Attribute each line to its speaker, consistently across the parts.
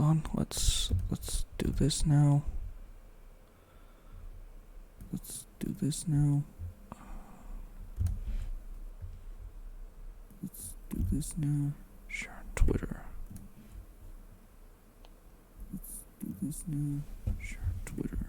Speaker 1: on. Let's do this now. Let's do this now. Let's do this now. Share on Twitter. Let's do this now. Share on Twitter.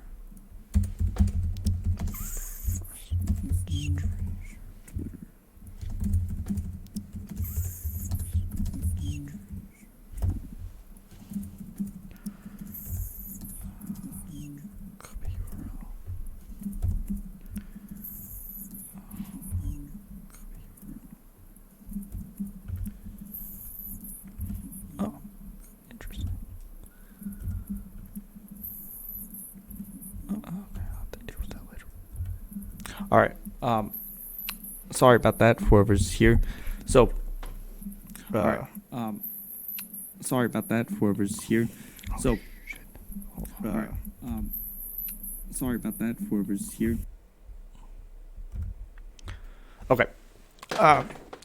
Speaker 1: All right. Sorry about that, whoever's here. So, sorry about that, whoever's here. So, sorry about that, whoever's here. Okay.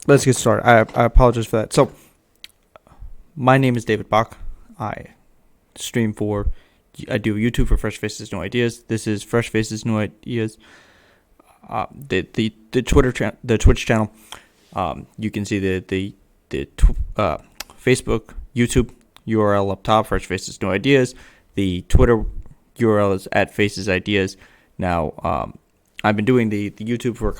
Speaker 1: Let's get started. I apologize for that. So, my name is David Bach. I do YouTube for Fresh Faces No Ideas. This is Fresh Faces No Ideas. The Twitch channel. You can see the Facebook, YouTube URL up top. Fresh Faces No Ideas. The Twitter URL is @FacesIdeas. Now, I've been doing the YouTube for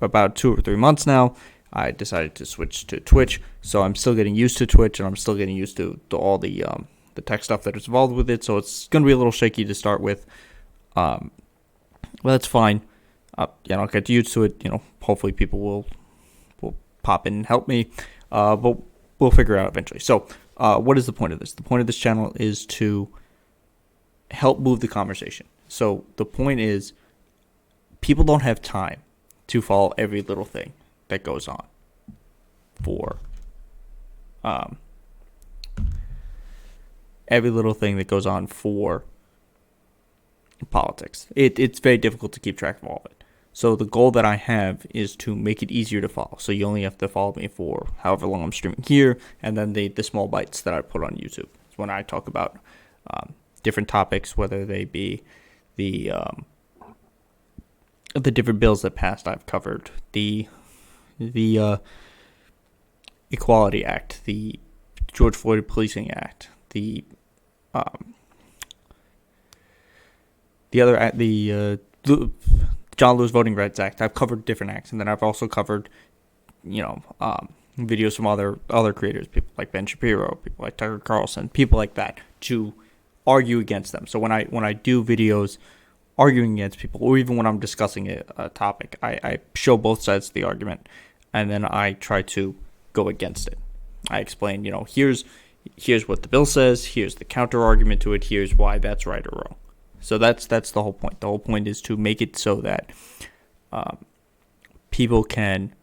Speaker 1: about 2 or 3 months now. I decided to switch to Twitch, so I'm still getting used to Twitch, and I'm still getting used to all the tech stuff that is involved with it. So it's going to be a little shaky to start with. But that's fine. I'll get used to it. Hopefully people will pop in and help me. But we'll figure it out eventually. So, what is the point of this? The point of this channel is to help move the conversation. So the point is, people don't have time to follow every little thing that goes on for politics. It's very difficult to keep track of all of it. So the goal that I have is to make it easier to follow. So you only have to follow me for however long I'm streaming here, and then the small bites that I put on YouTube. It's when I talk about different topics, whether they be the different bills that passed. I've covered the Equality Act, the George Floyd Policing Act, the John Lewis Voting Rights Act. I've covered different acts, and then I've also covered, videos from other creators, people like Ben Shapiro, people like Tucker Carlson, people like that, to argue against them. So when I do videos arguing against people, or even when I'm discussing a topic, I show both sides of the argument, and then I try to go against it. I explain, here's what the bill says, here's the counter argument to it, here's why that's right or wrong. So that's the whole point. The whole point is to make it so that people can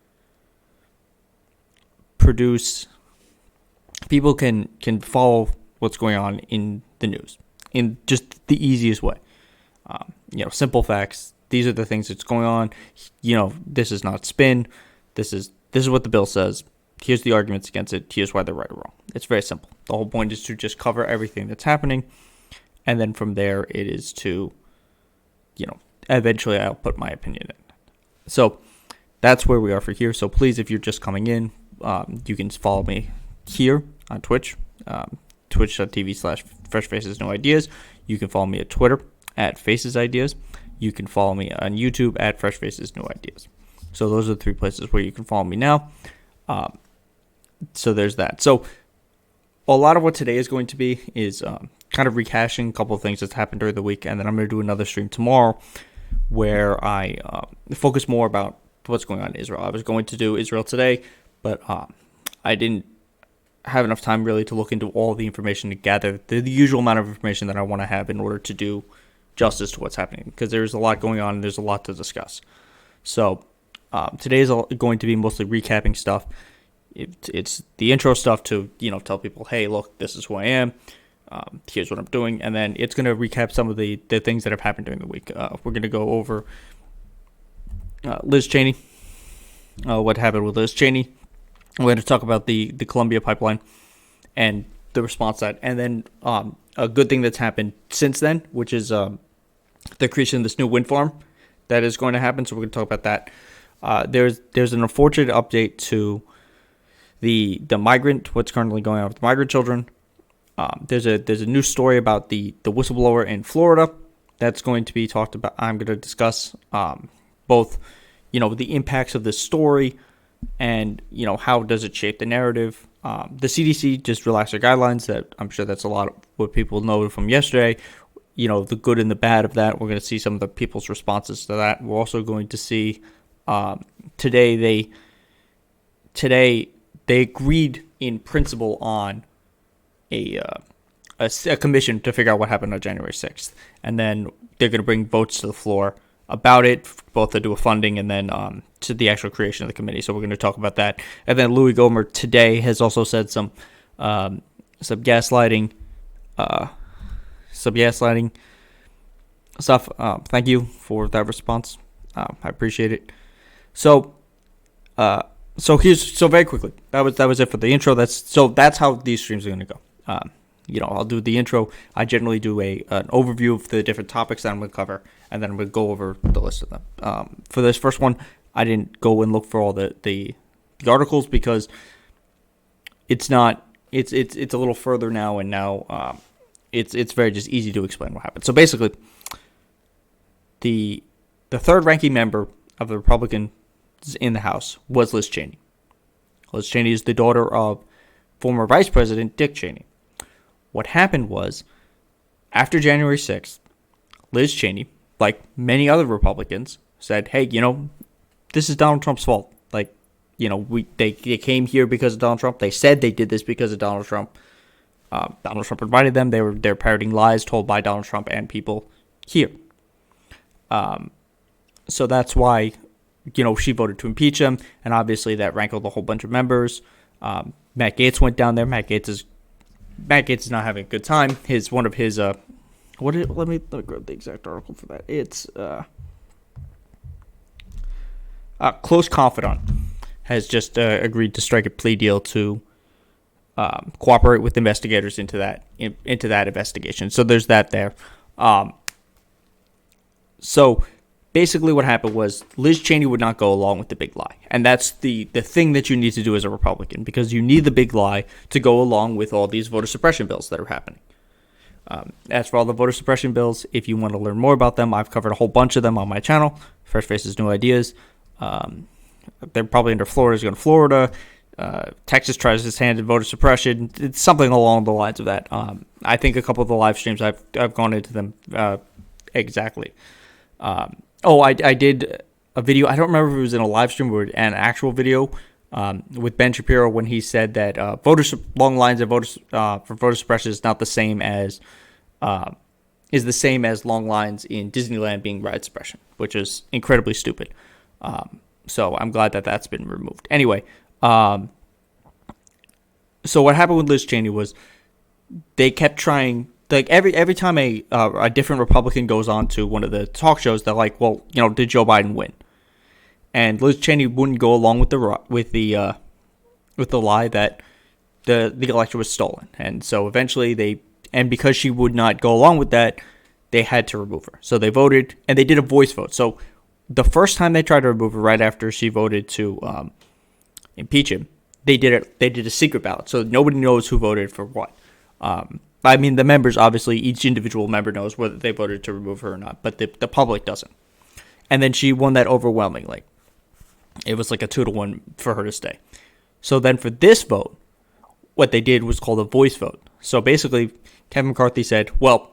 Speaker 1: follow what's going on in the news in just the easiest way. Simple facts. These are the things that's going on. This is not spin. This is what the bill says. Here's the arguments against it. Here's why they're right or wrong. It's very simple. The whole point is to just cover everything that's happening. And then from there, it is to, eventually I'll put my opinion in. So that's where we are for here. So please, if you're just coming in, you can follow me here on Twitch, twitch.tv/FreshFacesNoIdeas. You can follow me at Twitter @FacesIdeas. You can follow me on YouTube @FreshFacesNoIdeas. So those are the 3 places where you can follow me now. So there's that. So a lot of what today is going to be is kind of rehashing a couple of things that's happened during the week, and then I'm going to do another stream tomorrow where I focus more about what's going on in Israel. I was going to do Israel today, but I didn't have enough time really to look into all the information to gather the usual amount of information that I want to have in order to do justice to what's happening, because there's a lot going on and there's a lot to discuss. So today is going to be mostly recapping stuff. It's the intro stuff to, tell people, hey, look, this is who I am. Here's what I'm doing. And then it's going to recap some of the things that have happened during the week. We're going to go over Liz Cheney, what happened with Liz Cheney. We're going to talk about the Columbia pipeline and the response side. And then a good thing that's happened since then, which is the creation of this new wind farm that is going to happen. So we're going to talk about that. There's an unfortunate update to the migrant, what's currently going on with migrant children. There's a new story about the whistleblower in Florida that's going to be talked about. I'm going to discuss both, the impacts of this story and, how does it shape the narrative. The CDC just relaxed their guidelines. That I'm sure that's a lot of what people know from yesterday. The good and the bad of that. We're going to see some of the people's responses to that. We're also going to see today they agreed in principle on a commission to figure out what happened on January 6th. And then they're going to bring votes to the floor about it, both to do a funding and then to the actual creation of the committee. So we're going to talk about that. And then Louis Gohmert today has also said some gaslighting stuff. Thank you for that response. I appreciate it. So very quickly, that was it for the intro. That's how these streams are going to go. I'll do the intro. I generally do an overview of the different topics that I'm going to cover, and then I'm going to go over the list of them. For this first one, I didn't go and look for all the articles because it's not. It's a little further now, and now it's very just easy to explain what happened. So basically, the third ranking member of the Republicans in the House was Liz Cheney. Liz Cheney is the daughter of former Vice President Dick Cheney. What happened was, after January 6th, Liz Cheney, like many other Republicans, said, hey, this is Donald Trump's fault. They came here because of Donald Trump. They said they did this because of Donald Trump. Donald Trump invited them. They're parroting lies told by Donald Trump and people here. So that's why, she voted to impeach him, and obviously that rankled a whole bunch of members. Matt Gaetz went down there. Matt Gaetz is not having a good time. One of his let me grab the exact article for that. It's close confidant has just agreed to strike a plea deal to cooperate with investigators into that investigation. So there's that there. So basically what happened was Liz Cheney would not go along with the big lie. And that's the thing that you need to do as a Republican, because you need the big lie to go along with all these voter suppression bills that are happening. As for all the voter suppression bills, if you want to learn more about them, I've covered a whole bunch of them on my channel, Fresh Faces New Ideas. They're probably under Florida's going to Florida. Texas tries its hand at voter suppression. It's something along the lines of that. I think a couple of the live streams I've gone into them exactly. I did a video. I don't remember if it was in a live stream or an actual video with Ben Shapiro when he said that long lines of voters for voter suppression is not the same as long lines in Disneyland being riot suppression, which is incredibly stupid. So I'm glad that that's been removed. Anyway, so what happened with Liz Cheney was they kept trying. Like every time a different Republican goes on to one of the talk shows, they're like, well, did Joe Biden win? And Liz Cheney wouldn't go along with the lie that the election was stolen. And so eventually because she would not go along with that, they had to remove her. So they voted, and they did a voice vote. So the first time they tried to remove her, right after she voted to impeach him, they did a secret ballot. So nobody knows who voted for what. The members, obviously, each individual member knows whether they voted to remove her or not, but the public doesn't. And then she won that overwhelmingly. It was like a 2-1 for her to stay. So then for this vote, what they did was called a voice vote. So basically, Kevin McCarthy said, well,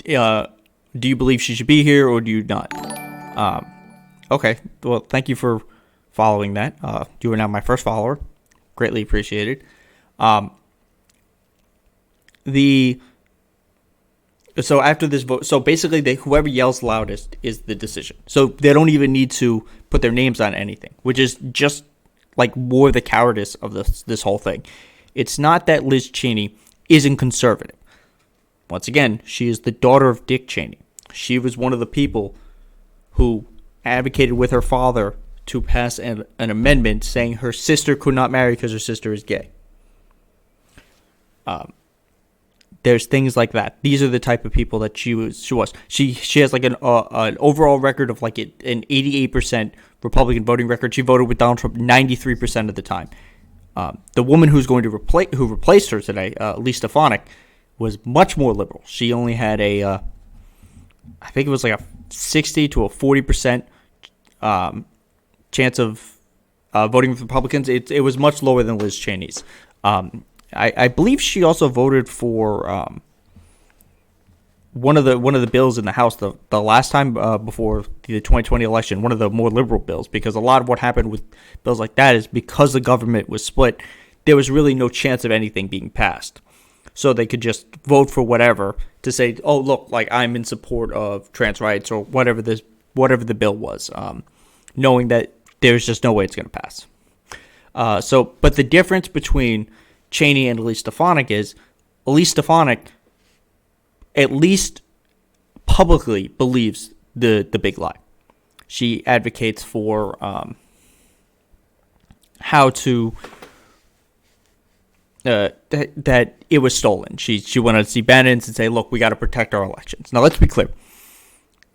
Speaker 1: do you believe she should be here or do you not? Okay, well, thank you for following that. You are now my first follower. Greatly appreciated. So after this vote, so basically whoever yells loudest is the decision. So they don't even need to put their names on anything, which is just like more the cowardice of this whole thing. It's not that Liz Cheney isn't conservative. Once again, she is the daughter of Dick Cheney. She was one of the people who advocated with her father to pass an amendment saying her sister could not marry because her sister is gay. There's things like that. These are the type of people that she was. She has like an overall record of like an 88% Republican voting record. She voted with Donald Trump 93% of the time. The woman who's going to replaced her today, Elise Stefanik, was much more liberal. She only had I think it was like a 60 to a 40% chance of voting with Republicans. It was much lower than Liz Cheney's. I believe she also voted for one of the bills in the House the last time before the 2020 election, one of the more liberal bills, because a lot of what happened with bills like that is because the government was split, there was really no chance of anything being passed. So they could just vote for whatever to say, oh, look, like I'm in support of trans rights or whatever the bill was, knowing that there's just no way it's going to pass. But the difference between Cheney and Elise Stefanik is Elise Stefanik at least publicly believes the big lie. She advocates for how to that it was stolen. She wanted to see Bannon and say, look, we got to protect our elections. Now, let's be clear.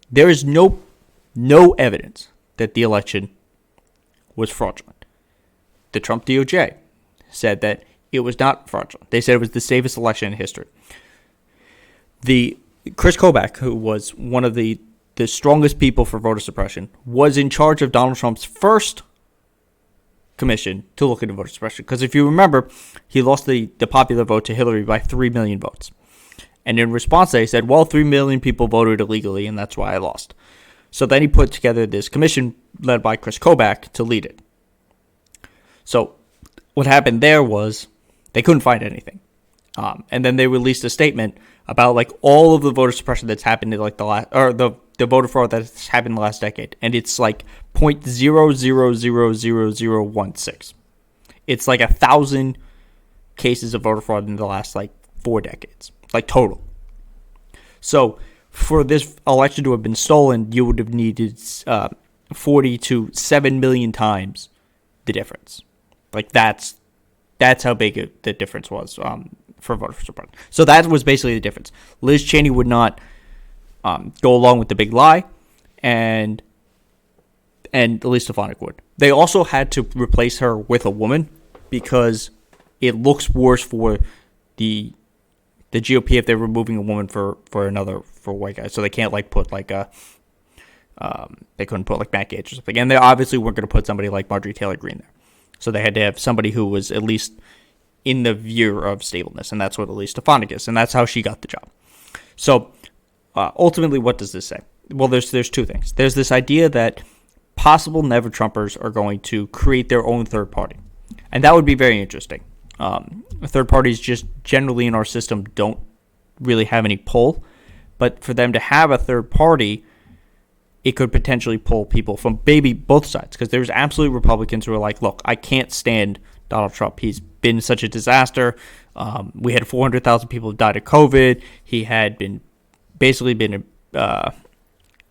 Speaker 1: There is no evidence that the election was fraudulent. The Trump DOJ said that it was not fraudulent. They said it was the safest election in history. The Chris Kobach, who was one of the strongest people for voter suppression, was in charge of Donald Trump's first commission to look into voter suppression. Because if you remember, he lost the popular vote to Hillary by 3 million votes. And in response, they said, well, 3 million people voted illegally, and that's why I lost. So then he put together this commission led by Chris Kobach to lead it. So what happened there was they couldn't find anything. And then they released a statement about like all of the voter suppression that's happened in like the voter fraud that's happened in the last decade. And it's like 0.000016. It's like 1,000 cases of voter fraud in the last like 4 decades, like total. So for this election to have been stolen, you would have needed 40 to 7 million times the difference. Like that's how big the difference was for voter suppression. So that was basically the difference. Liz Cheney would not go along with the big lie, and Elise Stefanik would. They also had to replace her with a woman because it looks worse for the GOP if they're removing a woman for a white guy. So they can't like put like they couldn't put like Matt Gaetz or something. And they obviously weren't going to put somebody like Marjorie Taylor Greene there. So they had to have somebody who was at least in the view of stableness, and that's what Elise Stefanik is, and that's how she got the job. So ultimately, what does this say? Well, there's two things. There's this idea that possible never-Trumpers are going to create their own third party, and that would be very interesting. Third parties just generally in our system don't really have any pull, but for them to have a third party, it could potentially pull people from maybe both sides, because there's absolute Republicans who are like, look, I can't stand Donald Trump. He's been such a disaster. We had 400,000 people who died of COVID. He had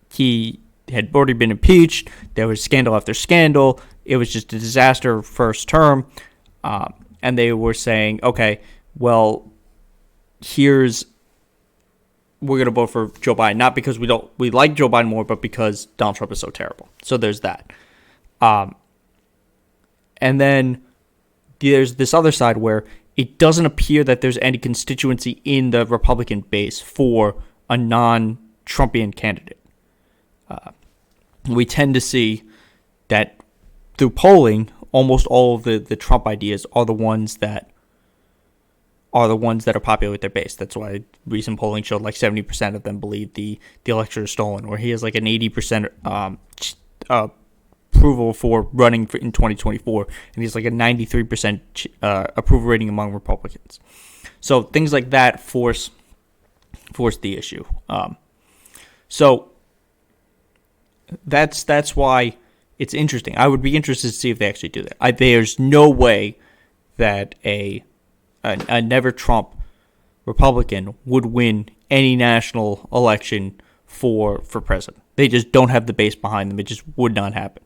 Speaker 1: he had already been impeached. There was scandal after scandal. It was just a disaster first term. And they were saying, okay, well, we're going to vote for Joe Biden, not because we like Joe Biden more, but because Donald Trump is so terrible. So there's that. And then there's this other side where it doesn't appear that there's any constituency in the Republican base for a non-Trumpian candidate. We tend to see that through polling, almost all of the Trump ideas are the ones that are popular with their base. That's why recent polling showed like 70% of them believe the election is stolen, or he has like an 80% approval for running in 2024, and he's like a 93% approval rating among Republicans. So things like that force the issue. So that's why it's interesting. I would be interested to see if they actually do that. There's no way that a never Trump Republican would win any national election for president. They just don't have the base behind them. It just would not happen.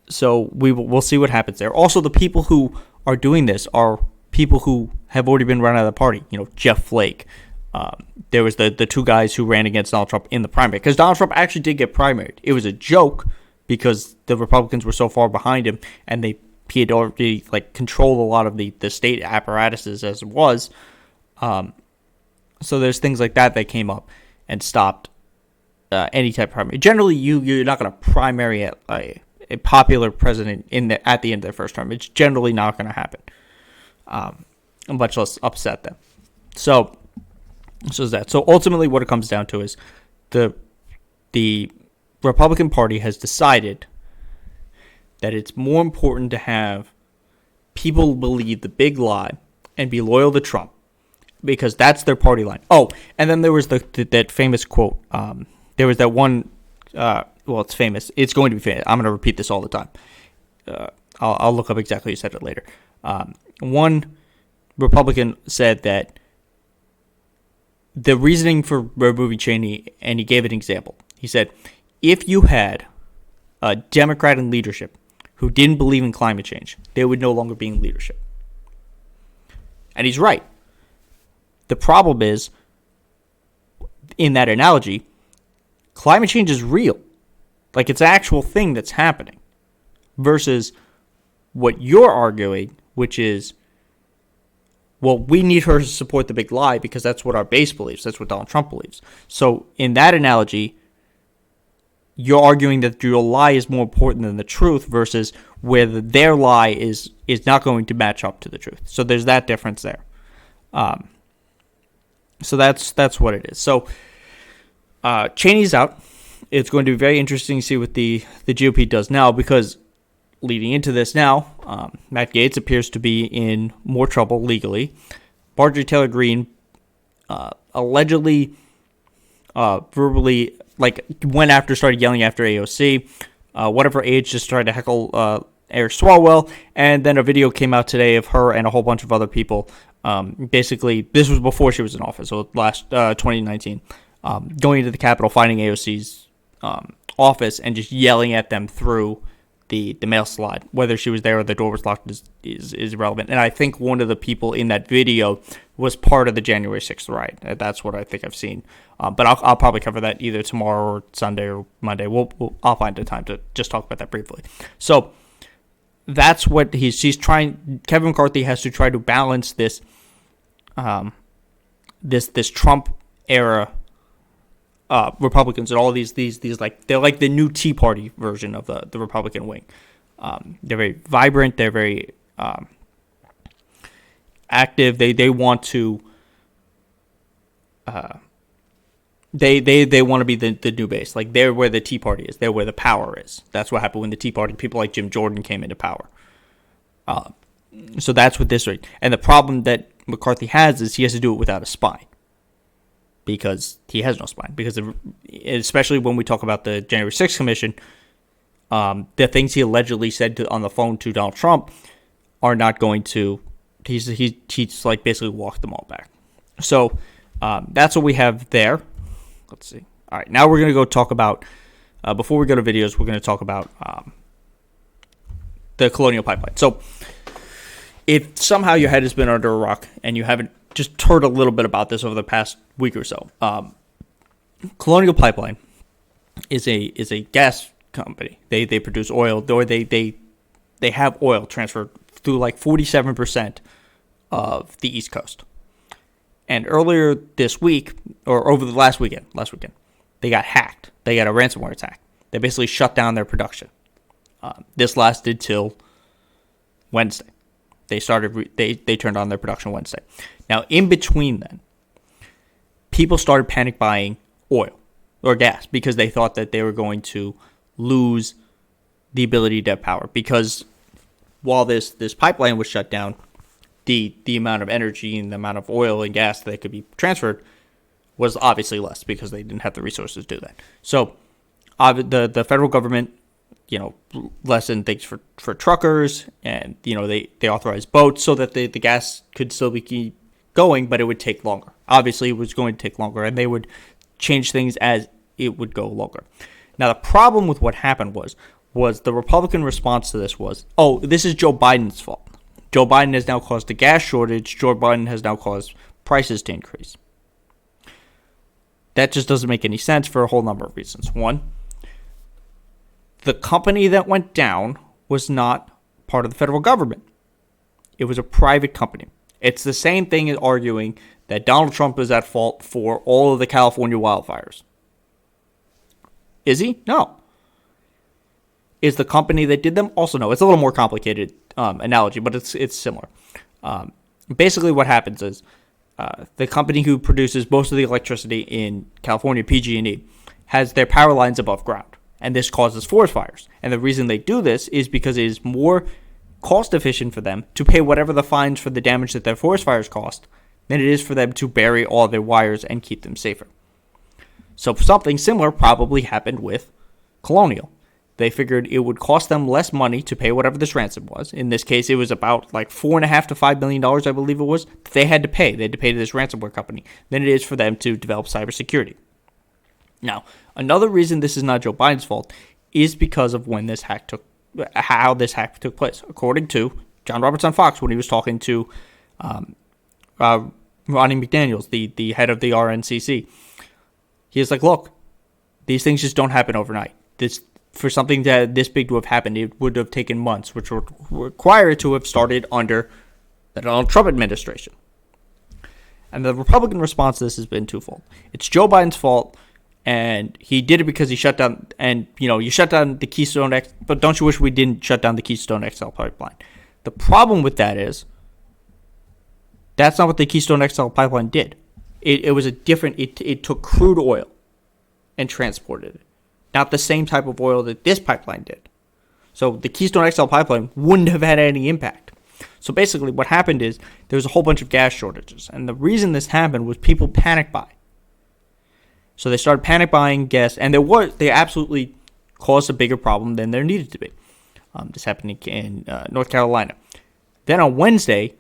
Speaker 1: So we'll see what happens there. Also, the people who are doing this are people who have already been run out of the party. Jeff Flake. There was the two guys who ran against Donald Trump in the primary, because Donald Trump actually did get primaried. It was a joke because the Republicans were so far behind him, and he had already controlled a lot of the state apparatuses as it was. So there's things like that came up and stopped any type of primary. Generally, you're not going to primary a popular president at the end of their first term. It's generally not going to happen, much less upset them. So is that. So ultimately, what it comes down to is the Republican Party has decided that it's more important to have people believe the big lie and be loyal to Trump, because that's their party line. Oh, and then there was that famous quote. There was that one. Well, it's famous. It's going to be famous. I'm going to repeat this all the time. I'll look up exactly who said it later. One Republican said that the reasoning for removing Cheney, and he gave an example. He said, if you had a Democrat in leadership who didn't believe in climate change, they would no longer be in leadership. And he's right. The problem is, in that analogy, climate change is real. It's an actual thing that's happening. Versus what you're arguing, which is, well, we need her to support the big lie because that's what our base believes. That's what Donald Trump believes. So in that analogy, you're arguing that your lie is more important than the truth, versus where their lie is not going to match up to the truth. So there's that difference there. So that's what it is. So Cheney's out. It's going to be very interesting to see what the GOP does now, because leading into this now, Matt Gaetz appears to be in more trouble legally. Marjorie Taylor Greene allegedly verbally went after, started yelling after AOC. One of her aides just tried to heckle Eric Swalwell, and then a video came out today of her and a whole bunch of other people. Basically, this was before she was in office, so last 2019, going into the Capitol, finding AOC's office and just yelling at them through the mail slide. Whether she was there or the door was locked is irrelevant. And I think one of the people in that video was part of the January 6th riot. That's what I think I've seen. But I'll probably cover that either tomorrow or Sunday or Monday. I'll find the time to just talk about that briefly. So that's what she's trying. Kevin McCarthy has to try to balance this this Trump era Republicans and all these they're like the new Tea Party version of the Republican wing. They're very vibrant. They're very active. They want to they want to be the new base. They're where the Tea Party is. They're where the power is. That's what happened when the Tea Party, people like Jim Jordan, came into power. So that's what this right. And the problem that McCarthy has is he has to do it without a spine. Because he has no spine. Because especially when we talk about the January 6th Commission, the things he allegedly said on the phone to Donald Trump are not going to. He's basically walked them all back. So that's what we have there. Let's see. All right, now we're going to go talk about. Before we go to videos, we're going to talk about the Colonial Pipeline. So if somehow your head has been under a rock and you haven't just heard a little bit about this over the past week or so. Colonial Pipeline is a gas company. They produce oil, or they have oil transferred through 47% of the East Coast. And earlier this week, or over the last weekend, they got hacked. They got a ransomware attack. They basically shut down their production. This lasted till Wednesday. They turned on their production Wednesday. Now, in between then, people started panic buying oil or gas because they thought that they were going to lose the ability to have power. Because while this pipeline was shut down, the amount of energy and the amount of oil and gas that could be transferred was obviously less because they didn't have the resources to do that. So the federal government, lessened things for truckers, and they authorized boats so that the gas could still be going, but it would take longer. Obviously, it was going to take longer, and they would change things as it would go longer. Now, the problem with what happened was the Republican response to this was, oh, this is Joe Biden's fault. Joe Biden has now caused a gas shortage. Joe Biden has now caused prices to increase. That just doesn't make any sense for a whole number of reasons. One, the company that went down was not part of the federal government. It was a private company. It's the same thing as arguing that Donald Trump is at fault for all of the California wildfires. Is he? No. Is the company that did them? Also no. It's a little more complicated analogy, but it's similar. Basically what happens is the company who produces most of the electricity in California, PG&E, has their power lines above ground, and this causes forest fires. And the reason they do this is because it is more cost efficient for them to pay whatever the fines for the damage that their forest fires cost than it is for them to bury all their wires and keep them safer. So something similar probably happened with Colonial. They figured it would cost them less money to pay whatever this ransom was. In this case, it was about like $4.5 to $5 million, I believe it was, that they had to pay. They had to pay to this ransomware company than it is for them to develop cybersecurity. Now, another reason this is not Joe Biden's fault is because of how this hack took place. According to John Roberts on Fox, when he was talking to Ronnie McDaniels, the head of the RNCC, he was like, look, these things just don't happen overnight. For something this big to have happened, it would have taken months, which would require it to have started under the Donald Trump administration. And the Republican response to this has been twofold. It's Joe Biden's fault, and he did it because he shut down, and you shut down the Keystone X, but don't you wish we didn't shut down the Keystone XL pipeline? The problem with that is, that's not what the Keystone XL pipeline did. It was a different, it took crude oil and transported it. Not the same type of oil that this pipeline did. So the Keystone XL pipeline wouldn't have had any impact. So basically what happened is there was a whole bunch of gas shortages. And the reason this happened was people panic buy. So they started panic buying gas, and they absolutely caused a bigger problem than there needed to be. This happened in North Carolina. Then on Wednesday,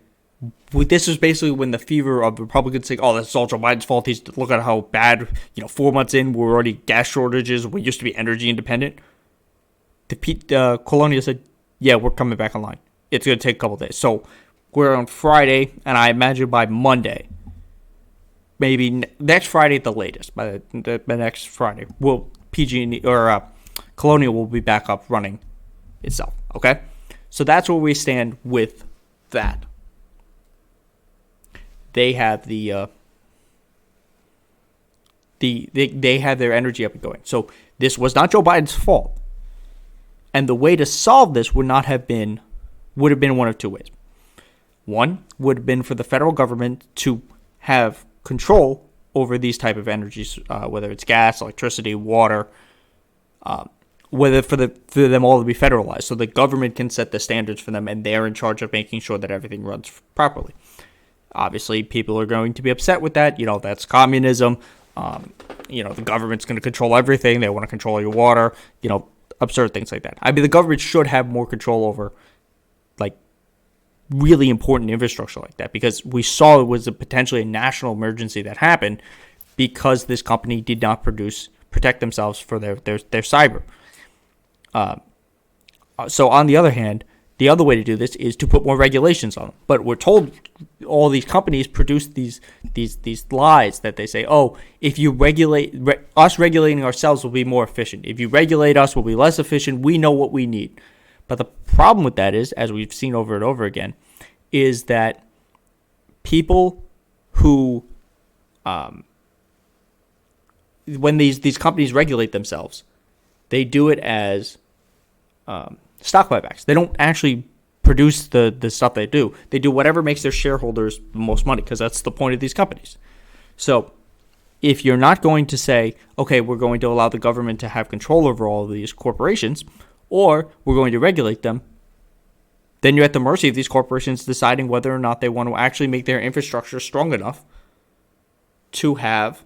Speaker 1: this was basically when the fever of Republicans saying, oh, that's all Joe Biden's fault. Look at how bad, 4 months in, we're already gas shortages. We used to be energy independent. Colonial said, yeah, we're coming back online. It's going to take a couple days. So we're on Friday, and I imagine by Monday, maybe next Friday at the latest, by the next Friday, PG&E or Colonial will be back up running itself. Okay? So that's where we stand with that. They have they have their energy up and going. So this was not Joe Biden's fault. And the way to solve this would have been one of two ways. One would have been for the federal government to have control over these type of energies, whether it's gas, electricity, water, whether for them all to be federalized, so the government can set the standards for them, and they're in charge of making sure that everything runs properly. Obviously, people are going to be upset with that. That's communism. The government's going to control everything. They want to control your water. Absurd things like that. I mean, the government should have more control over, really important infrastructure like that, because we saw it was potentially a national emergency that happened because this company did not protect themselves for their cyber. So on the other hand, the other way to do this is to put more regulations on them. But we're told all these companies produce these lies that they say, oh, if you us regulating ourselves will be more efficient. If you regulate us, we'll be less efficient. We know what we need. But the problem with that is, as we've seen over and over again, is that people who, when these companies regulate themselves, they do it as stock buybacks. They don't actually produce the stuff they do. They do whatever makes their shareholders the most money, because that's the point of these companies. So if you're not going to say, okay, we're going to allow the government to have control over all of these corporations, or we're going to regulate them, then you're at the mercy of these corporations deciding whether or not they want to actually make their infrastructure strong enough to have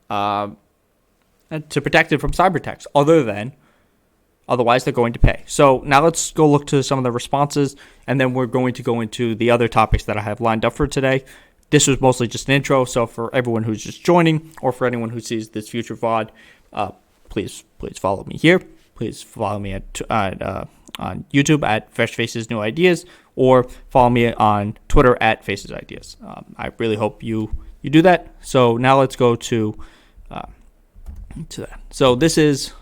Speaker 1: to protect it from cyber attacks. Otherwise, they're going to pay. So now let's go look to some of the responses, and then we're going to go into the other topics that I have lined up for today. This was mostly just an intro, so for everyone who's just joining, or for anyone who sees this future VOD, please follow me here. Please follow me at on YouTube at Fresh Faces New Ideas, or follow me on Twitter at Faces Ideas. I really hope you do that. So now let's go to that. So this is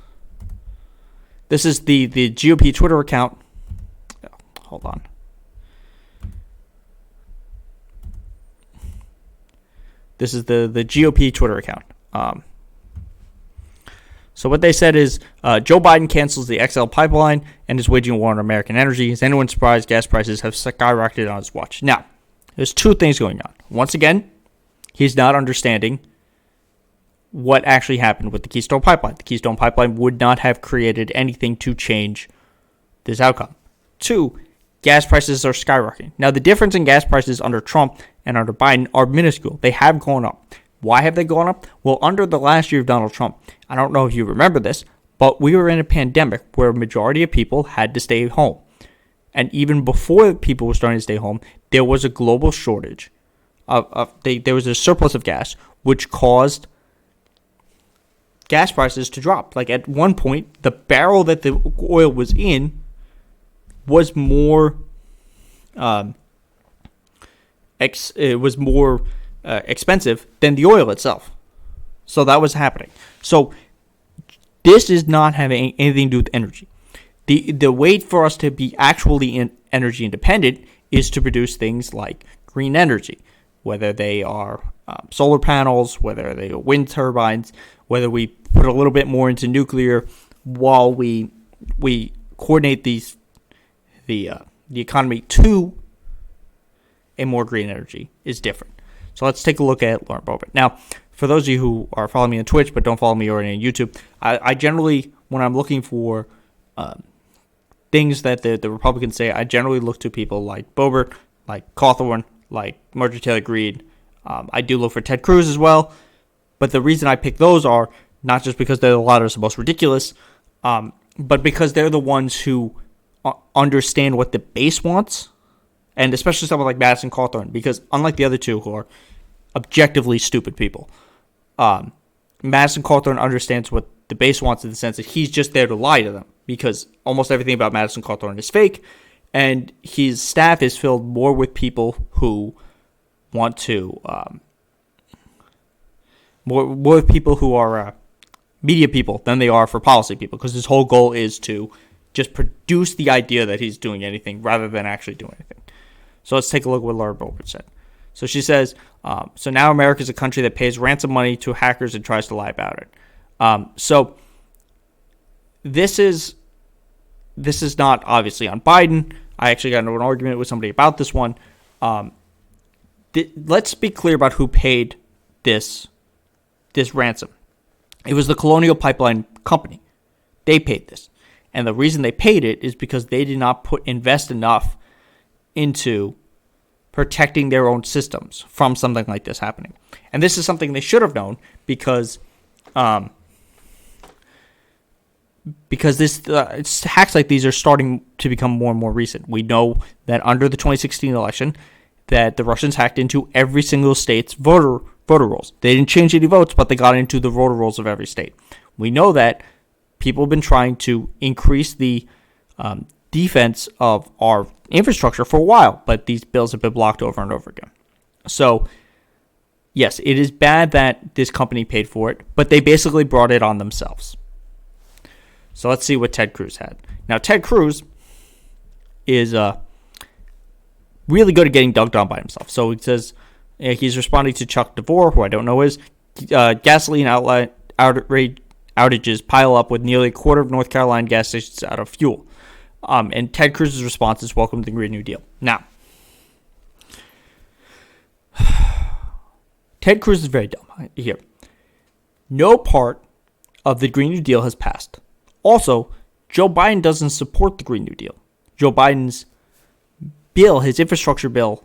Speaker 1: the GOP Twitter account. Hold on. This is the GOP Twitter account. So what they said is Joe Biden cancels the XL pipeline and is waging a war on American energy. Is anyone surprised gas prices have skyrocketed on his watch? Now, there's two things going on. Once again, he's not understanding what actually happened with the Keystone Pipeline. The Keystone Pipeline would not have created anything to change this outcome. Two, gas prices are skyrocketing. Now, the difference in gas prices under Trump and under Biden are minuscule. They have gone up. Why have they gone up? Well, under the last year of Donald Trump, I don't know if you remember this, but we were in a pandemic where a majority of people had to stay home. And even before people were starting to stay home, there was a global shortage. There was a surplus of gas, which caused gas prices to drop. Like at one point, the barrel that the oil was in was more expensive than the oil itself. So that was happening. So this is not having anything to do with energy. The way for us to be actually energy independent is to produce things like green energy, whether they are solar panels, whether they are wind turbines, whether we put a little bit more into nuclear while we coordinate the economy to a more green energy is different. So let's take a look at Lauren Boebert. Now, for those of you who are following me on Twitch but don't follow me already on YouTube, I generally, when I'm looking for things that the Republicans say, I generally look to people like Boebert, like Cawthorn, like Marjorie Taylor Greene. I do look for Ted Cruz as well. But the reason I pick those are not just because they're the loudest and most ridiculous, but because they're the ones who understand what the base wants. And especially someone like Madison Cawthorn, because unlike the other two who are objectively stupid people, Madison Cawthorn understands what the base wants in the sense that he's just there to lie to them, because almost everything about Madison Cawthorn is fake, and his staff is filled more with people who want to, more with people who are media people than they are for policy people, because his whole goal is to just produce the idea that he's doing anything rather than actually doing anything. So let's take a look at what Lauren Boebert said. So she says, so now America is a country that pays ransom money to hackers and tries to lie about it. So this is not obviously on Biden. I actually got into an argument with somebody about this one. Let's be clear about who paid this ransom. It was the Colonial Pipeline Company. They paid this. And the reason they paid it is because they did not invest enough into protecting their own systems from something like this happening. And this is something they should have known because this hacks like these are starting to become more and more recent. We know that under the 2016 election that the Russians hacked into every single state's voter rolls. They didn't change any votes, but they got into the voter rolls of every state. We know that people have been trying to increase the defense of our infrastructure for a while, but these bills have been blocked over and over again. So, yes, it is bad that this company paid for it, but they basically brought it on themselves. So let's see what Ted Cruz had. Now, Ted Cruz is really good at getting dunked on by himself. So he says he's responding to Chuck DeVore, who I don't know is, gasoline outages pile up with nearly a quarter of North Carolina gas stations out of fuel. And Ted Cruz's response is welcome to the Green New Deal. Now, Ted Cruz is very dumb here. No part of the Green New Deal has passed. Also, Joe Biden doesn't support the Green New Deal. Joe Biden's bill, his infrastructure bill,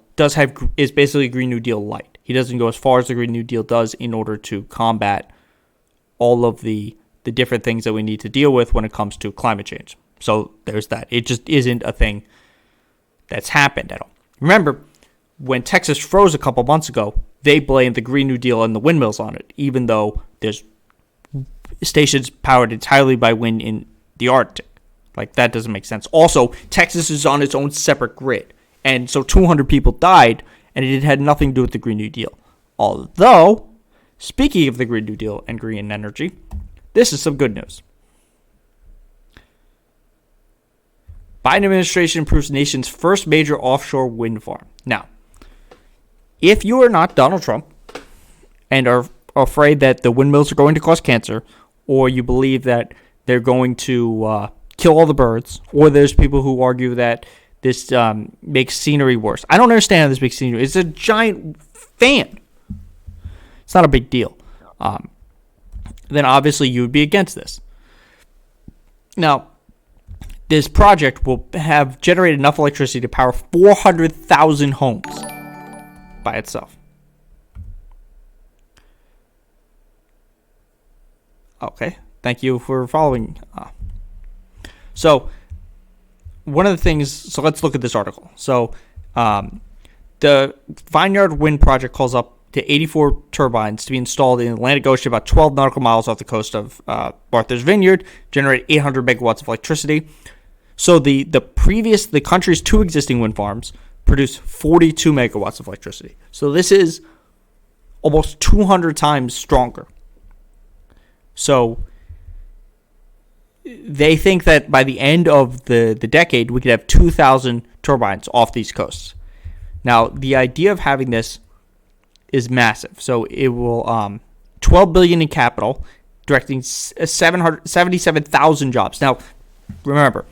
Speaker 1: is basically Green New Deal light. He doesn't go as far as the Green New Deal does in order to combat all of the different things that we need to deal with when it comes to climate change. So there's that. It just isn't a thing that's happened at all. Remember, when Texas froze a couple months ago, they blamed the Green New Deal and the windmills on it, even though there's stations powered entirely by wind in the Arctic. Like, that doesn't make sense. Also, Texas is on its own separate grid. And so 200 people died, and it had nothing to do with the Green New Deal. Although, speaking of the Green New Deal and green energy, this is some good news. Biden administration approves nation's first major offshore wind farm. Now, if you are not Donald Trump and are afraid that the windmills are going to cause cancer, or you believe that they're going to kill all the birds, or there's people who argue that this makes scenery worse. I don't understand how this makes scenery. It's a giant fan. It's not a big deal. Then obviously you would be against this. Now, this project will have generated enough electricity to power 400,000 homes by itself. Okay, thank you for following. So, one of the things, so let's look at this article. So, the Vineyard Wind Project calls up to 84 turbines to be installed in the Atlantic Ocean, about 12 nautical miles off the coast of Martha's Vineyard, generate 800 megawatts of electricity. So, the country's 2 existing wind farms produce 42 megawatts of electricity. So, this is almost 200 times stronger. So, they think that by the end of the decade, we could have 2,000 turbines off these coasts. Now, the idea of having this is massive. So it will $12 billion in capital, directing 777,000 jobs. Now, remember,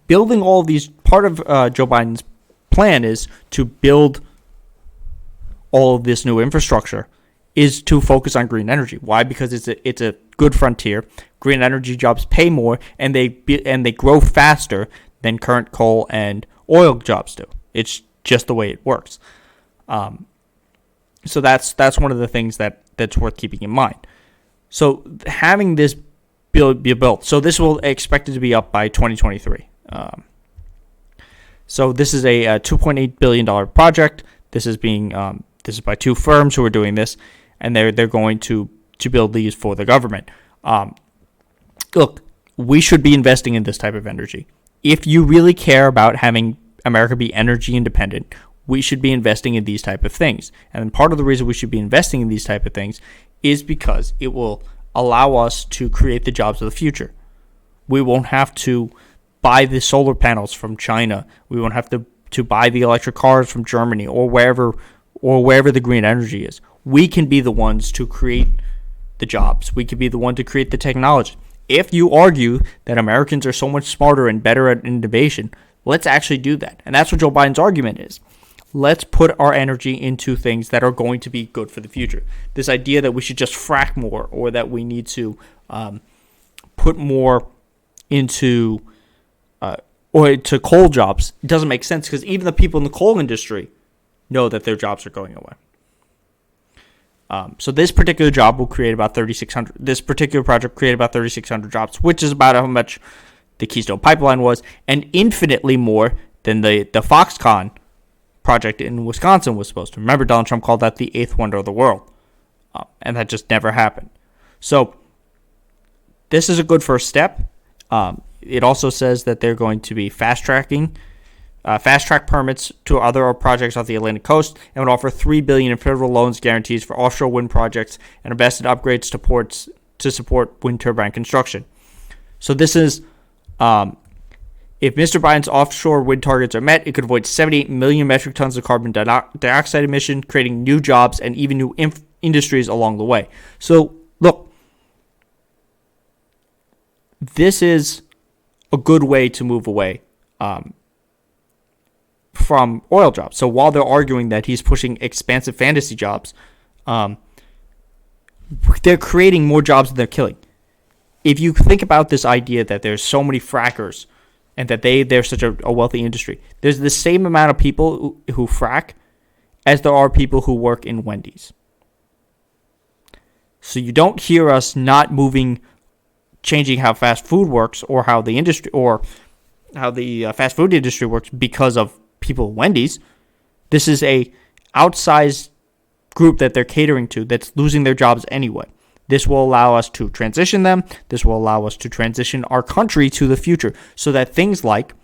Speaker 1: building all of these, part of Joe Biden's plan is to build all of this new infrastructure, is to focus on green energy. Why? Because it's a good frontier. Green energy jobs pay more, and they grow faster than current coal and oil jobs do. It's just the way it works. So that's one of the things that's worth keeping in mind. So having this be built, so this will expected to be up by 2023. So this is a $2.8 billion project. This is this is by 2 firms who are doing this, and they're going to build these for the government. Look, we should be investing in this type of energy. If you really care about having America be energy independent, we should be investing in these type of things. And part of the reason we should be investing in these type of things is because it will allow us to create the jobs of the future. We won't have to buy the solar panels from China. We won't have to buy the electric cars from Germany or wherever the green energy is. We can be the ones to create the jobs. We can be the one to create the technology. If you argue that Americans are so much smarter and better at innovation, let's actually do that. And that's what Joe Biden's argument is. Let's put our energy into things that are going to be good for the future. This idea that we should just frack more, or that we need to put more into or to coal jobs, doesn't make sense, because even the people in the coal industry know that their jobs are going away. So this particular job will create about 3,600. This particular project created about 3,600 jobs, which is about how much the Keystone Pipeline was, and infinitely more than the Foxconn project in Wisconsin was supposed to. Remember, Donald Trump called that the 8th wonder of the world, and that just never happened. So this is a good first step. It also says that they're going to be fast track permits to other projects off the Atlantic coast, and would offer $3 billion in federal loans guarantees for offshore wind projects and invest in upgrades to ports to support wind turbine construction. So this is, if Mr. Biden's offshore wind targets are met, it could avoid 78 million metric tons of carbon dioxide emission, creating new jobs and even new industries along the way. So look, this is a good way to move away from oil jobs. So while they're arguing that he's pushing expansive fantasy jobs, they're creating more jobs than they're killing. If you think about this idea that there's so many frackers and that they're such a wealthy industry, there's the same amount of people who frack as there are people who work in Wendy's. So you don't hear us not changing how fast food works, or how the industry, or how the fast food industry works, because of people at Wendy's. This is a outsized group that they're catering to that's losing their jobs anyway. This will allow us to transition them. This will allow us to transition our country to the future so that things like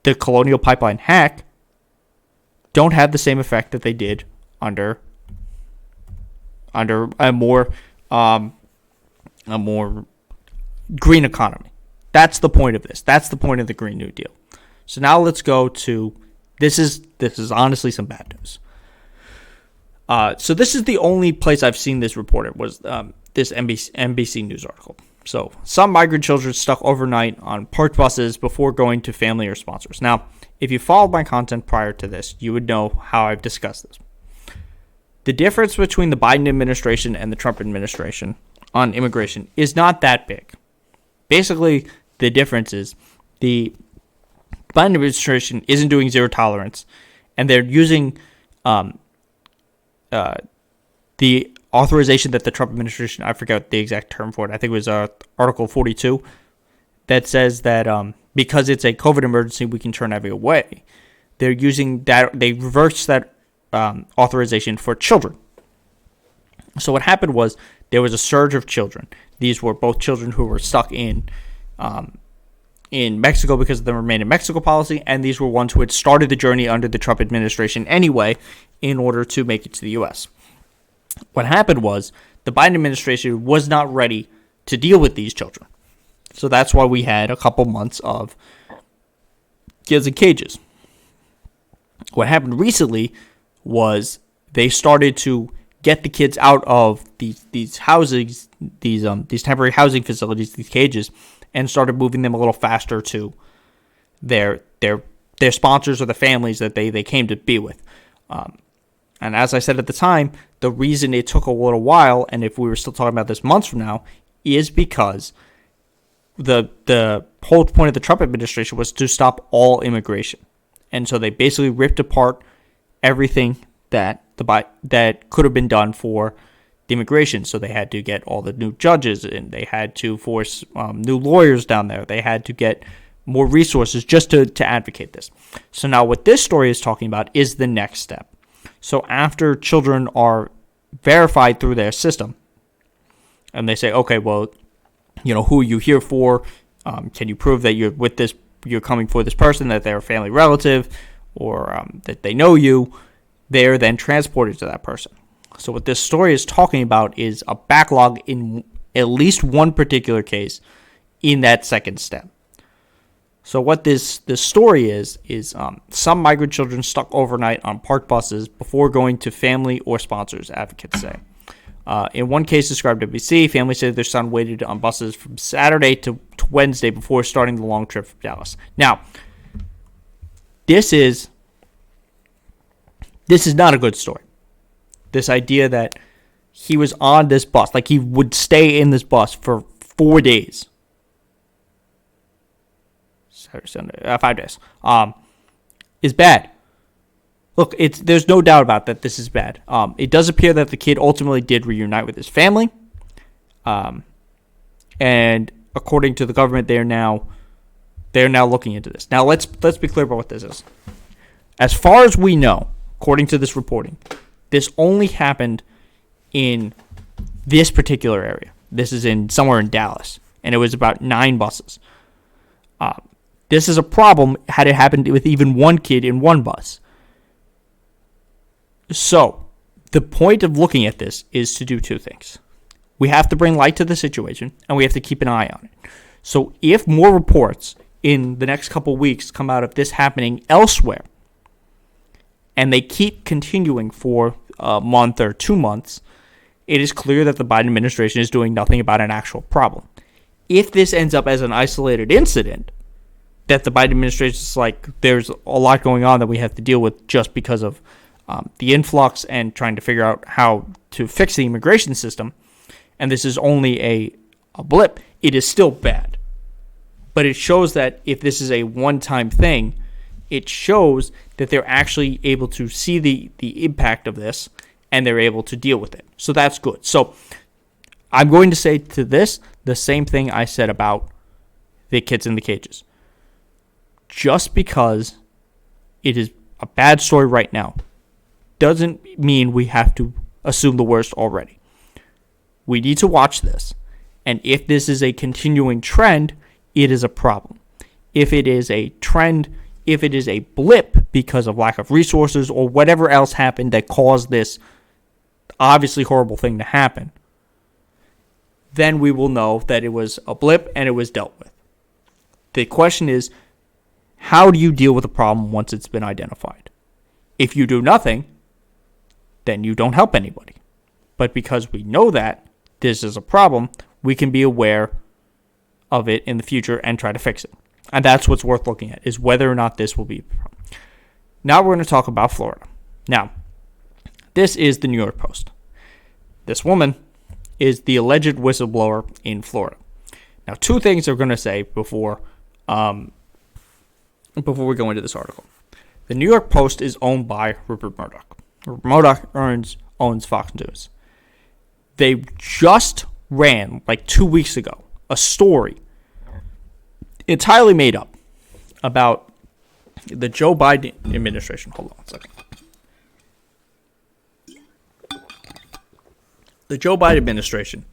Speaker 1: the Colonial Pipeline hack don't have the same effect that they did under a more green economy. That's the point of this. That's the point of the Green New Deal. So now let's go to this is honestly some bad news. So this is the only place I've seen this reported was this NBC News article. So some migrant children stuck overnight on parked buses before going to family or sponsors. Now, if you followed my content prior to this, you would know how I've discussed this. The difference between the Biden administration and the Trump administration on immigration is not that big. Basically, the difference is the Biden administration isn't doing zero tolerance, and they're using the authorization that the Trump administration, I forgot the exact term for it, I think it was Article 42, that says that because it's a COVID emergency, we can turn everyone away. They're using that, they reversed that authorization for children. So what happened was there was a surge of children. These were both children who were stuck in Mexico because of the Remain in Mexico policy, and these were ones who had started the journey under the Trump administration anyway in order to make it to the U.S. What happened was the Biden administration was not ready to deal with these children. So that's why we had a couple months of kids in cages. What happened recently was they started to get the kids out of these housings, these temporary housing facilities, these cages, and started moving them a little faster to their sponsors or the families that they came to be with. And as I said at the time, the reason it took a little while, and if we were still talking about this months from now, is because the whole point of the Trump administration was to stop all immigration. And so they basically ripped apart everything that could have been done for the immigration. So they had to get all the new judges in. They had to force new lawyers down there. They had to get more resources just to advocate this. So now what this story is talking about is the next step. So after children are verified through their system, and they say, okay, well, who are you here for? Can you prove that you're coming for this person, that they're a family relative, or that they know you? They're then transported to that person. So what this story is talking about is a backlog in at least one particular case in that second step. So what this story is some migrant children stuck overnight on parked buses before going to family or sponsors, advocates say. In one case described to NBC, families said their son waited on buses from Saturday to Wednesday before starting the long trip from Dallas. Now, this is not a good story. This idea that he was on this bus, like he would stay in this bus for 4 days. 5 days. Is bad. Look, there's no doubt about that. This is bad. It does appear that the kid ultimately did reunite with his family, and according to the government, they're now looking into this. Now let's be clear about what this is. As far as we know, according to this reporting, this only happened in this particular area. This is somewhere in Dallas, and it was about 9 buses. This is a problem had it happened with even one kid in one bus. So, the point of looking at this is to do 2 things. We have to bring light to the situation, and we have to keep an eye on it. So, if more reports in the next couple weeks come out of this happening elsewhere, and they keep continuing for a month or 2 months, it is clear that the Biden administration is doing nothing about an actual problem. If this ends up as an isolated incident, that the Biden administration is like, there's a lot going on that we have to deal with just because of the influx and trying to figure out how to fix the immigration system, and this is only a blip, it is still bad. But it shows that if this is a one-time thing, it shows that they're actually able to see the impact of this, and they're able to deal with it. So that's good. So I'm going to say to this the same thing I said about the kids in the cages. Just because it is a bad story right now doesn't mean we have to assume the worst already. We need to watch this. And if this is a continuing trend, it is a problem. If it is a trend, if it is a blip because of lack of resources or whatever else happened that caused this obviously horrible thing to happen, then we will know that it was a blip and it was dealt with. The question is, how do you deal with a problem once it's been identified? If you do nothing, then you don't help anybody. But because we know that this is a problem, we can be aware of it in the future and try to fix it. And that's what's worth looking at, is whether or not this will be a problem. Now we're going to talk about Florida. Now, this is the New York Post. This woman is the alleged whistleblower in Florida. Now, two things I'm going to say before we go into this article. The New York Post is owned by Rupert Murdoch. Rupert Murdoch owns Fox News. They just ran, like 2 weeks ago, a story entirely made up about the Joe Biden administration. Hold on 1 second. The Joe Biden administration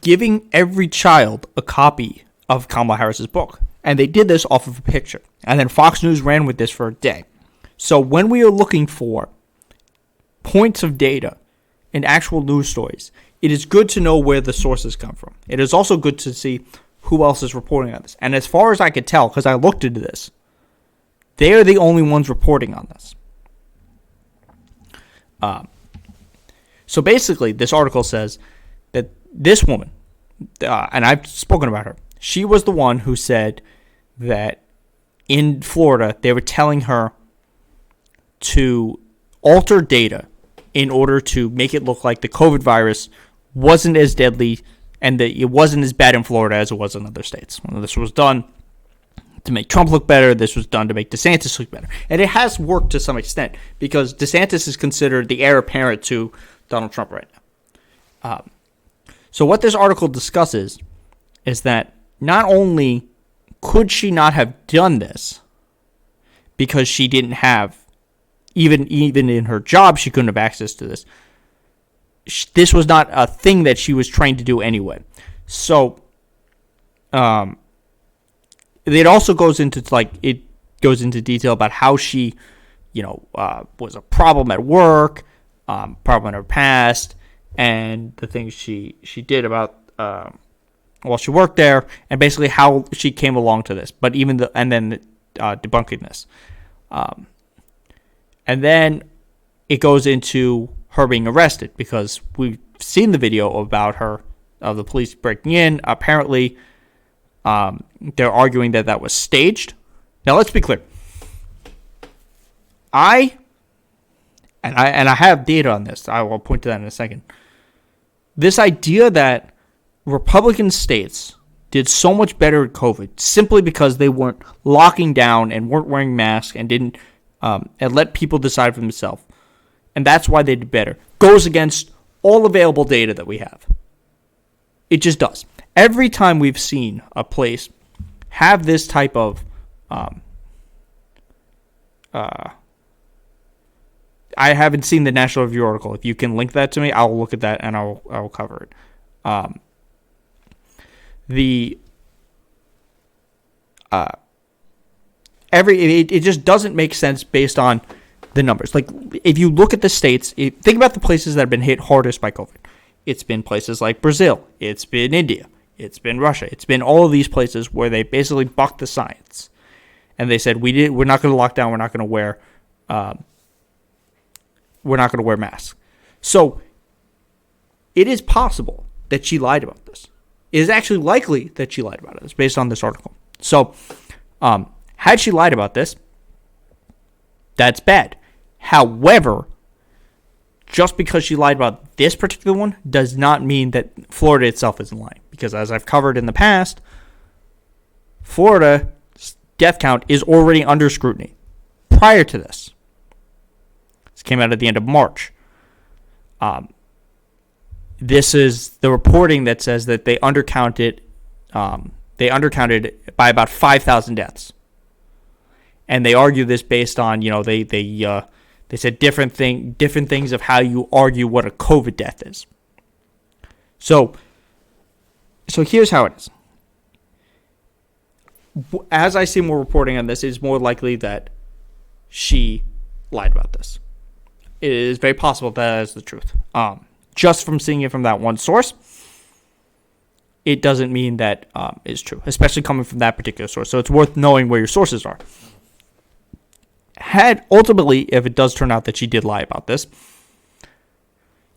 Speaker 1: giving every child a copy of Kamala Harris's book. And they did this off of a picture. And then Fox News ran with this for a day. So when we are looking for points of data in actual news stories, it is good to know where the sources come from. It is also good to see who else is reporting on this. And as far as I could tell, because I looked into this, they are the only ones reporting on this. So basically, this article says that this woman, and I've spoken about her, she was the one who said that in Florida, they were telling her to alter data in order to make it look like the COVID virus wasn't as deadly and that it wasn't as bad in Florida as it was in other states. Well, this was done to make Trump look better. This was done to make DeSantis look better. And it has worked to some extent because DeSantis is considered the heir apparent to Donald Trump right now. So what this article discusses is that not only could she not have done this because she didn't have, even in her job, she couldn't have access to this. This was not a thing that she was trained to do anyway. So, it also goes into detail about how she, was a problem at work, problem in her past, and the things she did about while she worked there, and basically how she came along to this. But debunking this, and then it goes into her being arrested because we've seen the video about her, of the police breaking in. Apparently, they're arguing that was staged. Now, let's be clear. I have data on this. I will point to that in a second. This idea that Republican states did so much better at COVID simply because they weren't locking down and weren't wearing masks and didn't and let people decide for themselves, and that's why they did better, goes against all available data that we have. It just does. Every time we've seen a place have this type of I haven't seen the National Review article. If you can link that to me, I'll look at that and I will cover it. It just doesn't make sense based on the numbers. Like, if you look at the states, think about the places that have been hit hardest by COVID. It's been places like Brazil. It's been India. It's been Russia. It's been all of these places where they basically bucked the science, and they said we're not going to lock down. We're not going to wear masks. So it is possible that she lied about this. It is actually likely that she lied about this based on this article. So, had she lied about this, that's bad. However, just because she lied about this particular one does not mean that Florida itself isn't lying. Because as I've covered in the past, Florida's death count is already under scrutiny prior to this. This came out at the end of March. This is the reporting that says that they undercounted by about 5,000 deaths. And they argue this based on, they said different things of how you argue what a COVID death is. So here's how it is. As I see more reporting on this, it's more likely that she lied about this. It is very possible that is the truth. Just from seeing it from that one source, it doesn't mean that is true, especially coming from that particular source. So it's worth knowing where your sources are. Ultimately, if it does turn out that she did lie about this,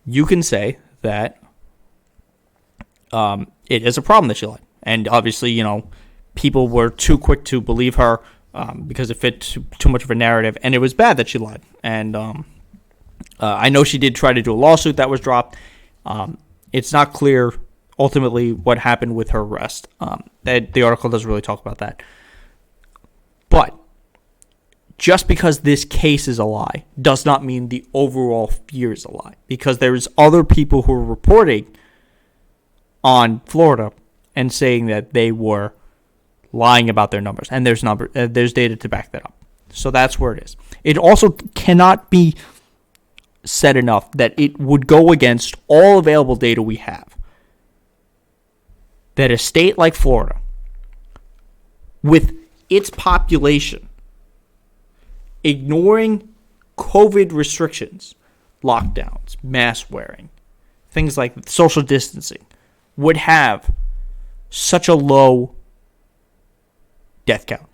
Speaker 1: you can say that it is a problem that she lied. And obviously, people were too quick to believe her because it fit too much of a narrative, and it was bad that she lied. And I know she did try to do a lawsuit that was dropped. It's not clear ultimately what happened with her arrest. The article doesn't really talk about that. But just because this case is a lie does not mean the overall fear is a lie, because there's other people who are reporting on Florida and saying that they were lying about their numbers, and there's data to back that up. So that's where it is. It also cannot be said enough that it would go against all available data we have that a state like Florida, with its population, ignoring COVID restrictions, lockdowns, mask wearing, things like social distancing, would have such a low death count.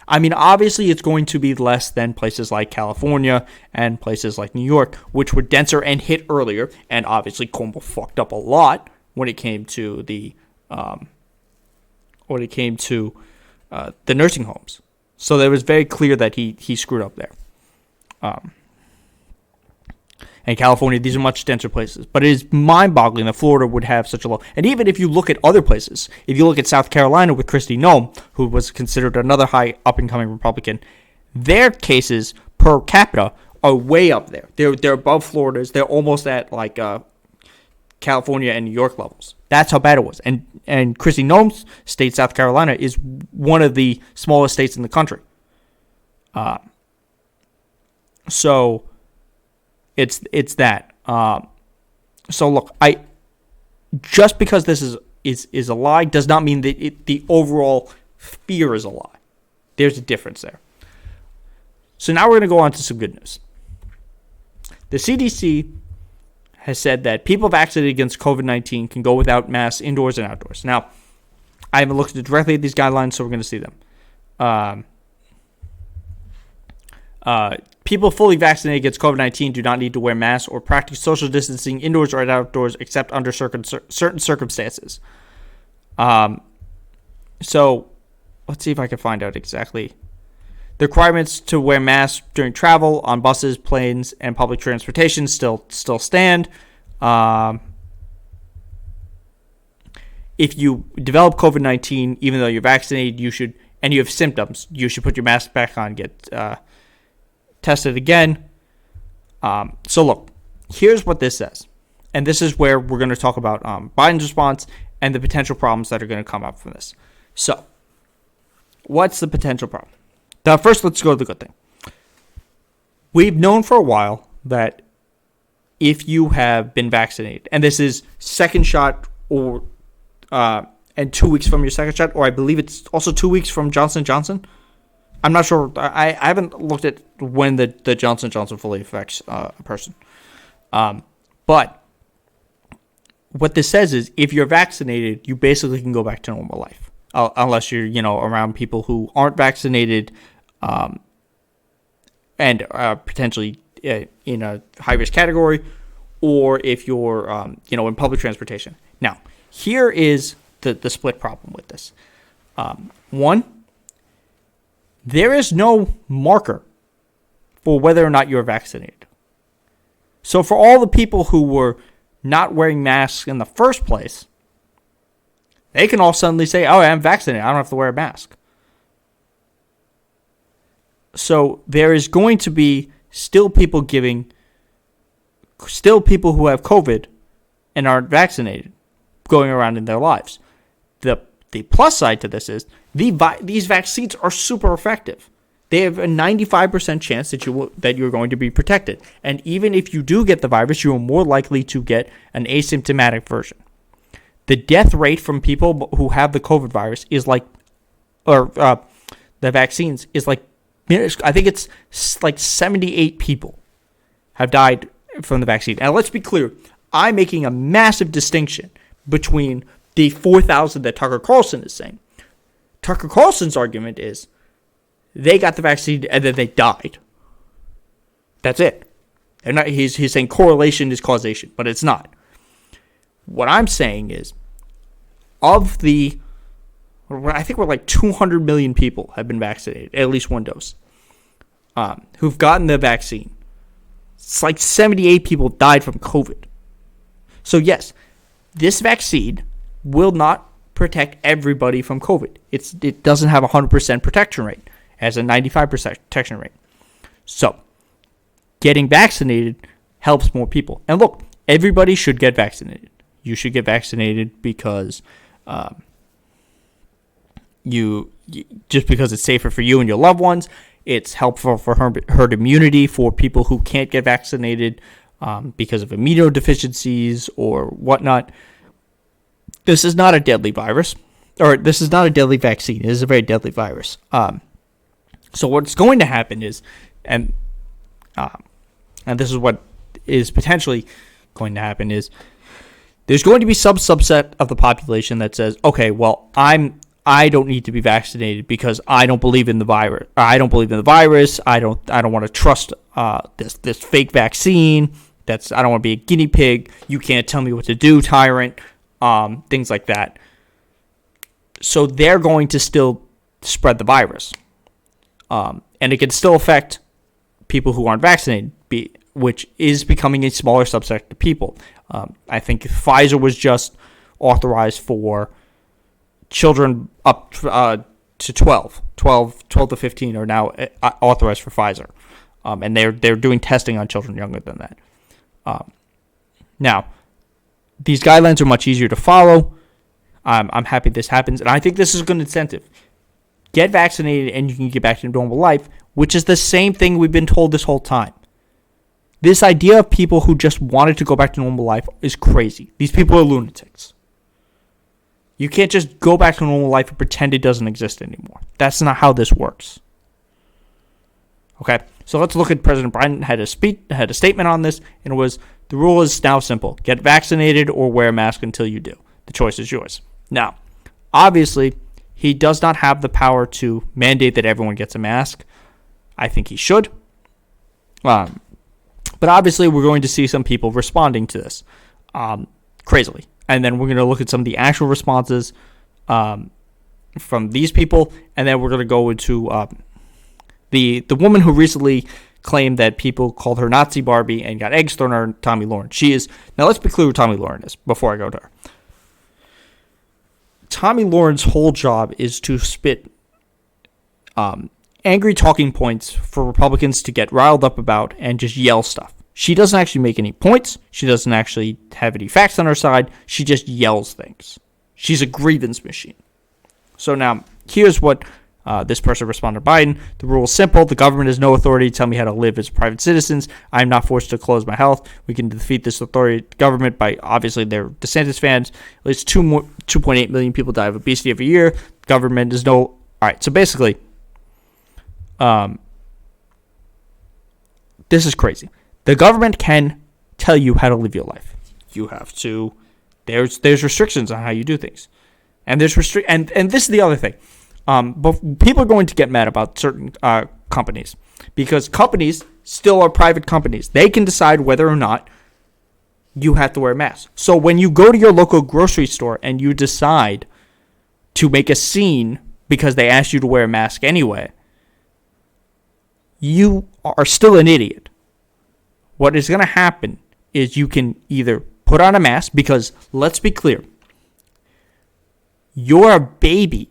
Speaker 1: I mean, obviously it's going to be less than places like California and places like New York, which were denser and hit earlier, and obviously Cuomo fucked up a lot when it came to the nursing homes. So it was very clear that he screwed up there. And California, these are much denser places. But it is mind-boggling that Florida would have such a low. And even if you look at other places, if you look at South Carolina with Kristi Noem, who was considered another high up-and-coming Republican, their cases per capita are way up there. They're above Florida's. They're almost at like California and New York levels. That's how bad it was. And Kristi Noem's state, South Carolina, is one of the smallest states in the country. So it's that. So look, just because this is a lie does not mean that the overall fear is a lie. There's a difference there. So now we're going to go on to some good news. The CDC has said that people vaccinated against COVID-19 can go without masks indoors and outdoors. Now, I haven't looked directly at these guidelines, so we're going to see them. People fully vaccinated against COVID-19 do not need to wear masks or practice social distancing indoors or outdoors except under certain circumstances. So let's see if I can find out exactly. The requirements to wear masks during travel on buses, planes, and public transportation still stand. If you develop COVID-19, even though you're vaccinated, and you have symptoms, you should put your mask back on, get tested again. So look, here's what this says. And this is where we're going to talk about Biden's response and the potential problems that are going to come up from this. So, what's the potential problem? Now, first, let's go to the good thing. We've known for a while that if you have been vaccinated, and this is second shot or and 2 weeks from your second shot, or I believe it's also 2 weeks from Johnson & Johnson. I'm not sure. I haven't looked at when the Johnson & Johnson fully affects a person. But what this says is if you're vaccinated, you basically can go back to normal life. Unless you're, around people who aren't vaccinated and potentially in a high-risk category, or if you're, in public transportation. Now, here is the split problem with this. One, there is no marker for whether or not you're vaccinated. So for all the people who were not wearing masks in the first place, they can all suddenly say, oh, I'm vaccinated, I don't have to wear a mask. So there is going to be still people who have COVID and aren't vaccinated going around in their lives. The plus side to this is these vaccines are super effective. they have a 95% chance that you're going to be protected. And even if you do get the virus, you are more likely to get an asymptomatic version. The death rate from people who have the COVID virus is like, or the vaccines is like, I think it's like 78 people have died from the vaccine. And let's be clear, I'm making a massive distinction between the 4,000 that Tucker Carlson is saying. Tucker Carlson's argument is they got the vaccine and then they died. That's it. They're not, he's saying correlation is causation, but it's not. What I'm saying is, of the, I think we're like 200 million people have been vaccinated, at least one dose, who've gotten the vaccine. It's like 78 people died from COVID. So yes, this vaccine will not protect everybody from COVID. It doesn't have a 100% protection rate. It has a 95% protection rate. So getting vaccinated helps more people. And look, everybody should get vaccinated. You should get vaccinated because just because it's safer for you and your loved ones. It's helpful for herd immunity for people who can't get vaccinated because of immunodeficiencies or whatnot. This is not a deadly virus, or this is not a deadly vaccine. It is a very deadly virus. So what's going to happen is, and this is what is potentially going to happen, is there's going to be some subset of the population that says, okay, well, I don't need to be vaccinated because I don't believe in the virus. I don't believe in the virus. I don't want to trust this fake vaccine. I don't want to be a guinea pig. You can't tell me what to do, tyrant. Things like that. So they're going to still spread the virus. And it can still affect people who aren't vaccinated, which is becoming a smaller subset of people. I think Pfizer was just authorized for children up to 12 to 15 are now authorized for Pfizer. And they're doing testing on children younger than that. Now, these guidelines are much easier to follow. I'm happy this happens, and I think this is a good incentive. Get vaccinated and you can get back to normal life, which is the same thing we've been told this whole time. This idea of people who just wanted to go back to normal life is crazy. These people are lunatics. You can't just go back to normal life and pretend it doesn't exist anymore. That's not how this works. Okay, so let's look at President Biden had a statement on this, and it was, the rule is now simple. Get vaccinated or wear a mask until you do. The choice is yours. Now, obviously, he does not have the power to mandate that everyone gets a mask. I think he should. But obviously, we're going to see some people responding to this crazily. And then we're going to look at some of the actual responses from these people. And then we're going to go into the woman who recently claimed that people called her Nazi Barbie and got eggs thrown at her, Tomi Lahren. She is, now let's be clear who Tomi Lahren is before I go to her. Tomi Lahren's whole job is to spit angry talking points for Republicans to get riled up about and just yell stuff. She doesn't actually make any points. She doesn't actually have any facts on her side. She just yells things. She's a grievance machine. So now, here's what this person responded to Biden. The rule is simple. The government has no authority to tell me how to live as private citizens. I am not forced to close my health. We can defeat this authority government by, obviously, they're DeSantis fans. At least 2.8 million people die of obesity every year. Government is no... All right, so basically, this is crazy. The government can tell you how to live your life. You have to... There's restrictions on how you do things. And there's and this is the other thing. But people are going to get mad about certain companies because companies still are private companies. They can decide whether or not you have to wear a mask. So when you go to your local grocery store and you decide to make a scene because they asked you to wear a mask anyway, you are still an idiot. What is going to happen is you can either put on a mask because, let's be clear, you're a baby.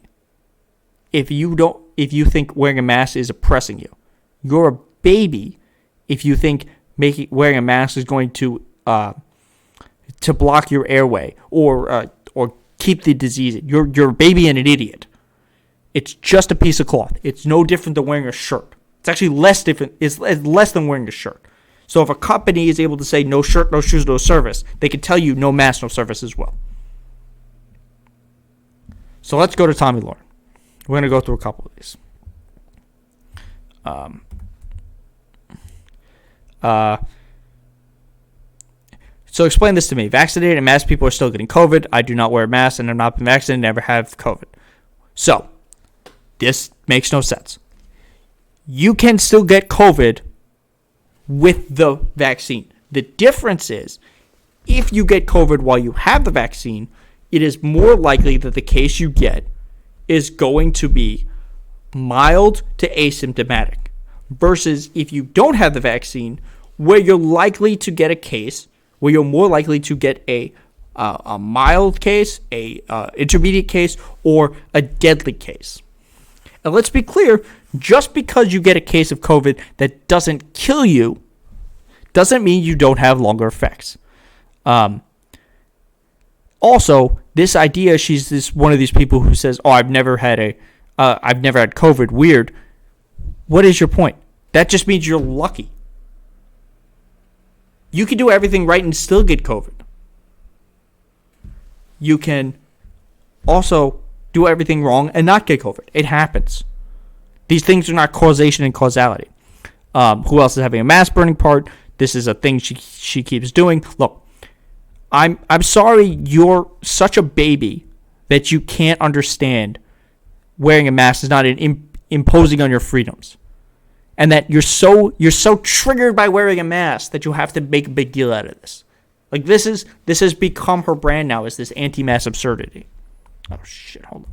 Speaker 1: If you think wearing a mask is oppressing you, you're a baby. If you think wearing a mask is going to block your airway or keep the disease, you're a baby and an idiot. It's just a piece of cloth. It's no different than wearing a shirt. It's actually less different. It's less than wearing a shirt. So if a company is able to say no shirt, no shoes, no service, they can tell you no mask, no service as well. So let's go to Tomi Lahren. We're going to go through a couple of these. So explain this to me. Vaccinated and masked people are still getting COVID. I do not wear a mask and have not been vaccinated, never have COVID. So this makes no sense. You can still get COVID with the vaccine. The difference is, if you get COVID while you have the vaccine, it is more likely that the case you get is going to be mild to asymptomatic. Versus if you don't have the vaccine, where you're likely to get a case, where you're more likely to get a mild case, a intermediate case, or a deadly case. And let's be clear, just because you get a case of COVID that doesn't kill you, doesn't mean you don't have longer effects. Also, this idea, she's one of these people who says, "Oh, I've never had COVID." Weird. What is your point? That just means you're lucky. You can do everything right and still get COVID. You can also do everything wrong and not get COVID. It happens. These things are not causation and causality. Who else is having a mask burning part? This is a thing she keeps doing. Look, I'm sorry you're such a baby that you can't understand wearing a mask is not imposing on your freedoms. And that you're so triggered by wearing a mask that you have to make a big deal out of this. Like this has become her brand now, is this anti-mask absurdity. Oh shit, hold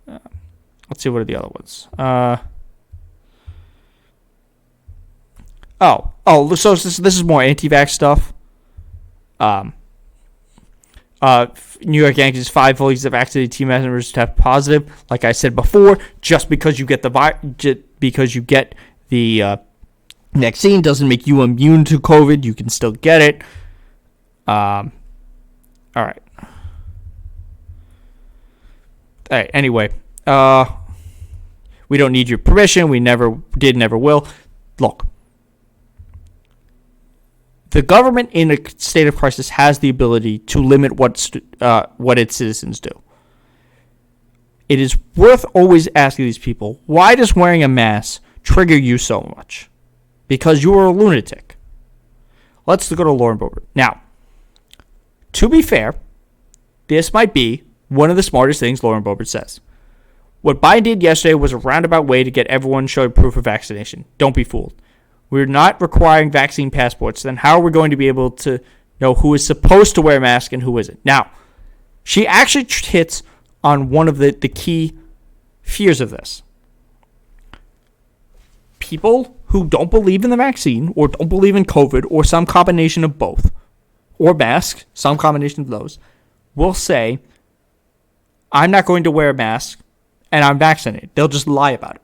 Speaker 1: on. Let's see, what are the other ones? So this is more anti-vax stuff. New York Yankees 5 fully vaccinated team members test positive. Like I said before, just because you get the vaccine doesn't make you immune to COVID. You can still get it. All right. Anyway, we don't need your permission. We never did, never will. Look. The government in a state of crisis has the ability to limit what its citizens do. It is worth always asking these people, why does wearing a mask trigger you so much? Because you are a lunatic. Let's go to Lauren Boebert. Now, to be fair, this might be one of the smartest things Lauren Boebert says. What Biden did yesterday was a roundabout way to get everyone showing proof of vaccination. Don't be fooled. We're not requiring vaccine passports. Then how are we going to be able to know who is supposed to wear a mask and who isn't? Now, she actually hits on one of the key fears of this. People who don't believe in the vaccine or don't believe in COVID or some combination of both, or mask, some combination of those, will say, I'm not going to wear a mask and I'm vaccinated. They'll just lie about it.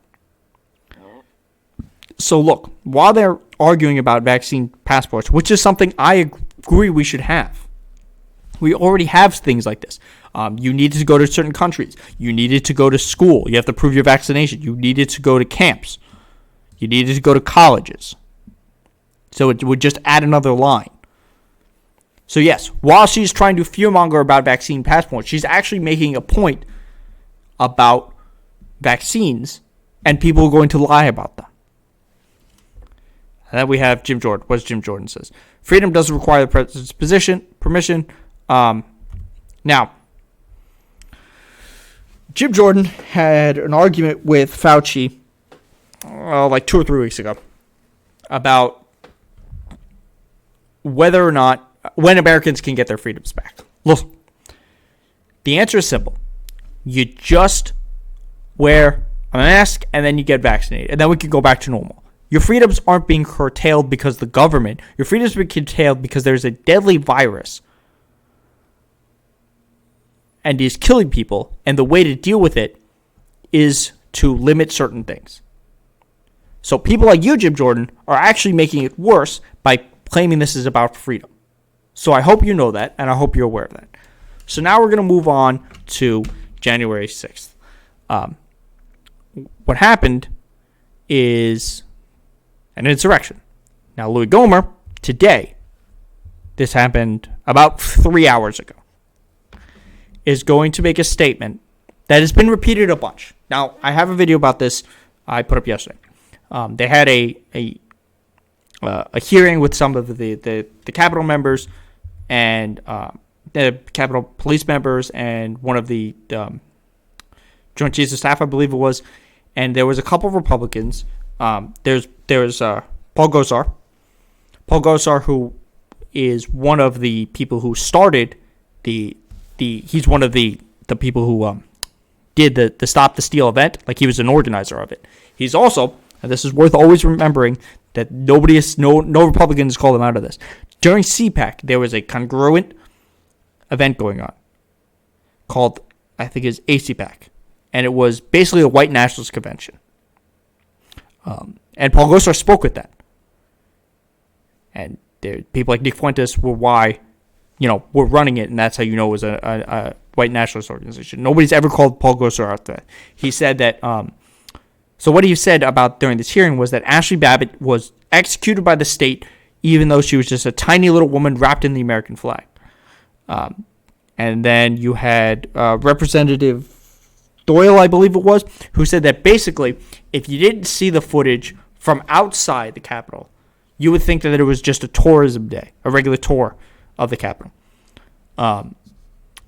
Speaker 1: So look, while they're arguing about vaccine passports, which is something I agree we should have, we already have things like this. You needed to go to certain countries. You needed to go to school. You have to prove your vaccination. You needed to go to camps. You needed to go to colleges. So it would just add another line. So yes, while she's trying to fearmonger about vaccine passports, she's actually making a point about vaccines and people are going to lie about them. And then we have Jim Jordan. What does Jim Jordan says? Freedom doesn't require the president's permission. Now, Jim Jordan had an argument with Fauci like 2 or 3 weeks ago about whether or not, when Americans can get their freedoms back. Look, the answer is simple. You just wear a mask and then you get vaccinated. And then we can go back to normal. Your freedoms aren't being curtailed because the government. Your freedoms are being curtailed because there's a deadly virus and is killing people. And the way to deal with it is to limit certain things. So people like you, Jim Jordan, are actually making it worse by claiming this is about freedom. So I hope you know that, and I hope you're aware of that. So now we're going to move on to January 6th. what happened is an insurrection. Now, Louis Gohmert, today, this happened about 3 hours ago, is going to make a statement that has been repeated a bunch. Now, I have a video about this I put up yesterday. They had a hearing with some of the Capitol members and the Capitol Police members and one of the Joint Chiefs of Staff, I believe it was, and there was a couple of Republicans. There's Paul Gosar. Paul Gosar, who is one of the people who started he's one of the people who did the Stop the Steal event. Like, he was an organizer of it. He's also, and this is worth always remembering, that no Republicans called him out of this. During CPAC, there was a congruent event going on called, I think it's ACPAC, and it was basically a white nationalist convention. And Paul Gosar spoke at that. And people like Nick Fuentes were why, we're running it, and that's how you know it was a white nationalist organization. Nobody's ever called Paul Gosar out there. He said that, so what he said about during this hearing was that Ashley Babbitt was executed by the state even though she was just a tiny little woman wrapped in the American flag. And then you had Representative Doyle, I believe it was, who said that basically if you didn't see the footage from outside the Capitol, you would think that it was just a tourism day, a regular tour of the Capitol.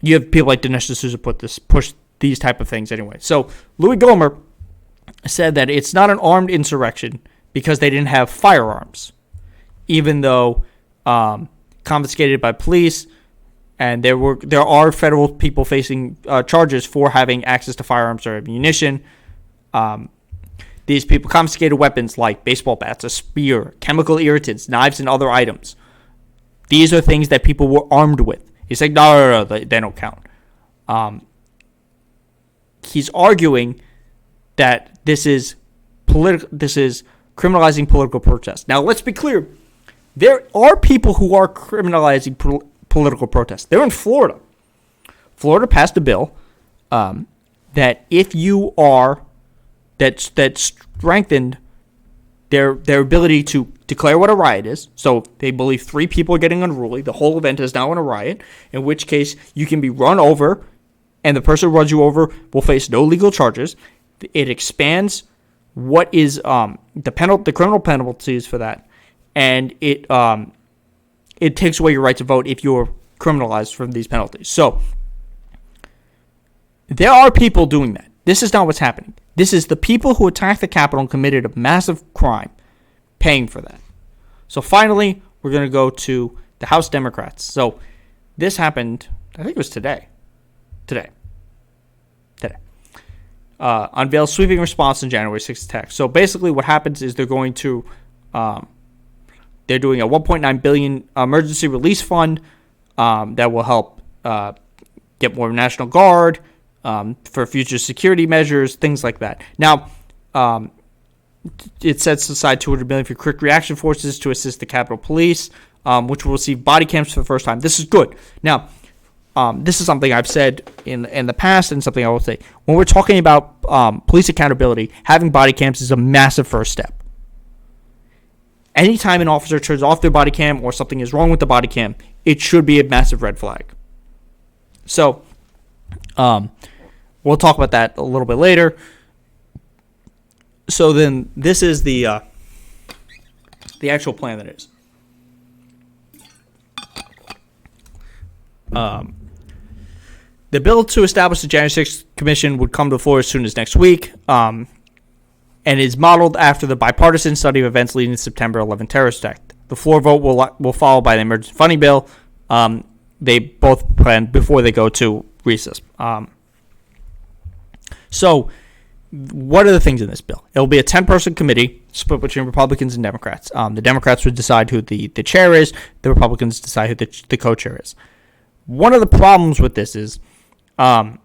Speaker 1: You have people like Dinesh D'Souza push these type of things anyway. So Louis Gohmert said that it's not an armed insurrection because they didn't have firearms, even though confiscated by police, and there are federal people facing charges for having access to firearms or ammunition. These people confiscated weapons like baseball bats, a spear, chemical irritants, knives, and other items. These are things that people were armed with. He's like, no, they don't count. He's arguing that this is criminalizing political protest. Now, let's be clear. There are people who are criminalizing political protest. They're in Florida. Florida passed a bill that if you are that strengthened their ability to declare what a riot is. So they believe 3 people are getting unruly. The whole event is now in a riot, in which case you can be run over, and the person who runs you over will face no legal charges. It expands what is the criminal penalties for that, and it takes away your right to vote if you're criminalized from these penalties. So there are people doing that. This is not what's happening. This is the people who attacked the Capitol and committed a massive crime paying for that. So finally, we're going to go to the House Democrats. So this happened, I think it was today. Unveiled sweeping response in January 6th attack. So basically what happens is they're doing a $1.9 billion emergency release fund that will help get more National Guard, for future security measures, things like that. Now, it sets aside $200 million for quick reaction forces to assist the Capitol Police, which will receive body cams for the first time. This is good. Now, this is something I've said in the past and something I will say. When we're talking about police accountability, having body cams is a massive first step. Anytime an officer turns off their body cam or something is wrong with the body cam, it should be a massive red flag. So, we'll talk about that a little bit later. So then this is the actual plan that is. The bill to establish the January 6th Commission would come to the floor as soon as next week, and is modeled after the bipartisan study of events leading to the September 11 terrorist attack. The floor vote will follow by the emergency funding bill. They both plan before they go to recess. So, what are the things in this bill? It will be a 10-person committee split between Republicans and Democrats. The Democrats would decide who the chair is. The Republicans decide who the co-chair is. One of the problems with this is the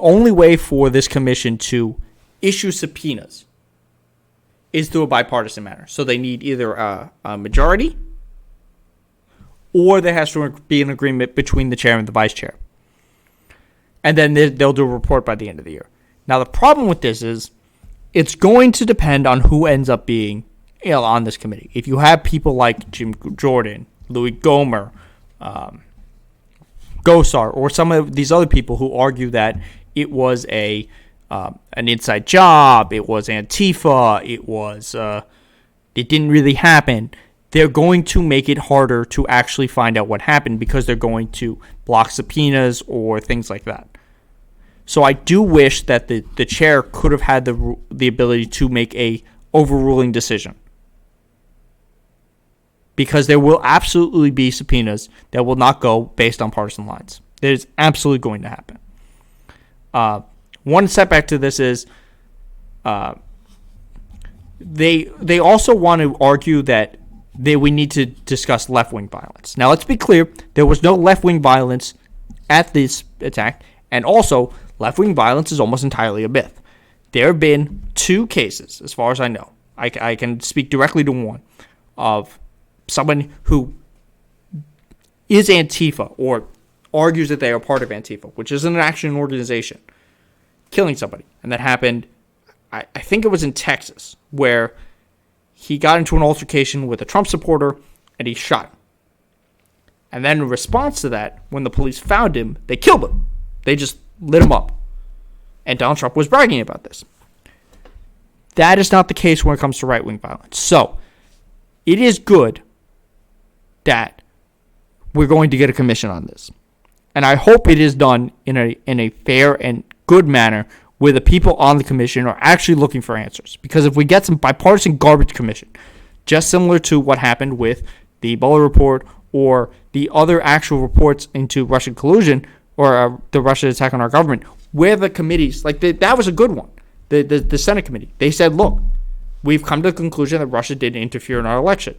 Speaker 1: only way for this commission to issue subpoenas is through a bipartisan manner. So they need either a majority or there has to be an agreement between the chair and the vice chair. And then they'll do a report by the end of the year. Now, the problem with this is it's going to depend on who ends up being on this committee. If you have people like Jim Jordan, Louis Gohmert, Gosar, or some of these other people who argue that it was an inside job, it was Antifa, it didn't really happen, they're going to make it harder to actually find out what happened because they're going to block subpoenas or things like that. So I do wish that the chair could have had the ability to make a overruling decision, because there will absolutely be subpoenas that will not go based on partisan lines. That is absolutely going to happen. One setback to this is they also want to argue that we need to discuss left-wing violence. Now, let's be clear. There was no left-wing violence at this attack, and also left-wing violence is almost entirely a myth. There have been 2 cases, as far as I know. I can speak directly to one, of someone who is Antifa or argues that they are part of Antifa, which is an action organization, killing somebody. And that happened, I think it was in Texas, where he got into an altercation with a Trump supporter and he shot him. And then in response to that, when the police found him, they killed him. They just lit him up. And Donald Trump was bragging about this. That is not the case when it comes to right-wing violence. So, it is good that we're going to get a commission on this. And I hope it is done in a fair and good manner where the people on the commission are actually looking for answers. Because if we get some bipartisan garbage commission, just similar to what happened with the Mueller report or the other actual reports into Russian collusion or the Russian attack on our government, where the committees, that was a good one, the Senate committee. They said, look, we've come to the conclusion that Russia didn't interfere in our election.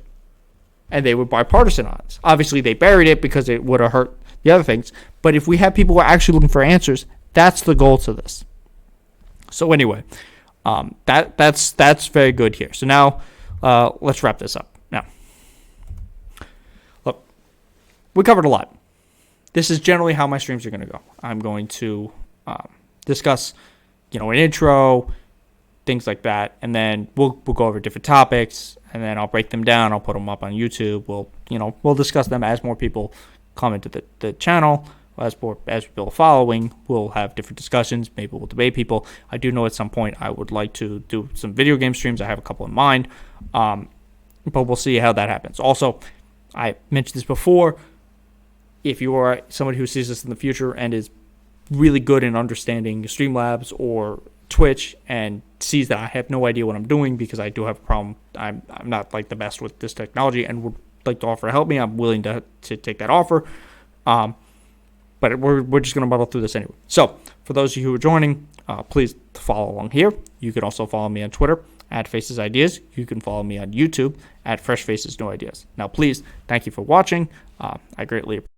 Speaker 1: And they were bipartisan on this. Obviously, they buried it because it would have hurt the other things. But if we have people who are actually looking for answers, that's the goal to this. So anyway, that's very good here. So now let's wrap this up. Now, look, we covered a lot. This is generally how my streams are going to go. I'm going to discuss, an intro, things like that, and then we'll go over different topics, and then I'll break them down. I'll put them up on YouTube. We'll discuss them as more people come into the channel. As people are following, we'll have different discussions. Maybe we'll debate people. I do know at some point I would like to do some video game streams. I have a couple in mind, but we'll see how that happens. Also, I mentioned this before. If you are somebody who sees this in the future and is really good in understanding Streamlabs or Twitch and sees that I have no idea what I'm doing because I do have a problem, I'm not the best with this technology and would like to offer to help me, I'm willing to take that offer. But we're just going to muddle through this anyway. So, for those of you who are joining, please follow along here. You can also follow me on Twitter at Faces Ideas. You can follow me on YouTube at Fresh Faces No Ideas. Now, please, thank you for watching. I greatly appreciate it.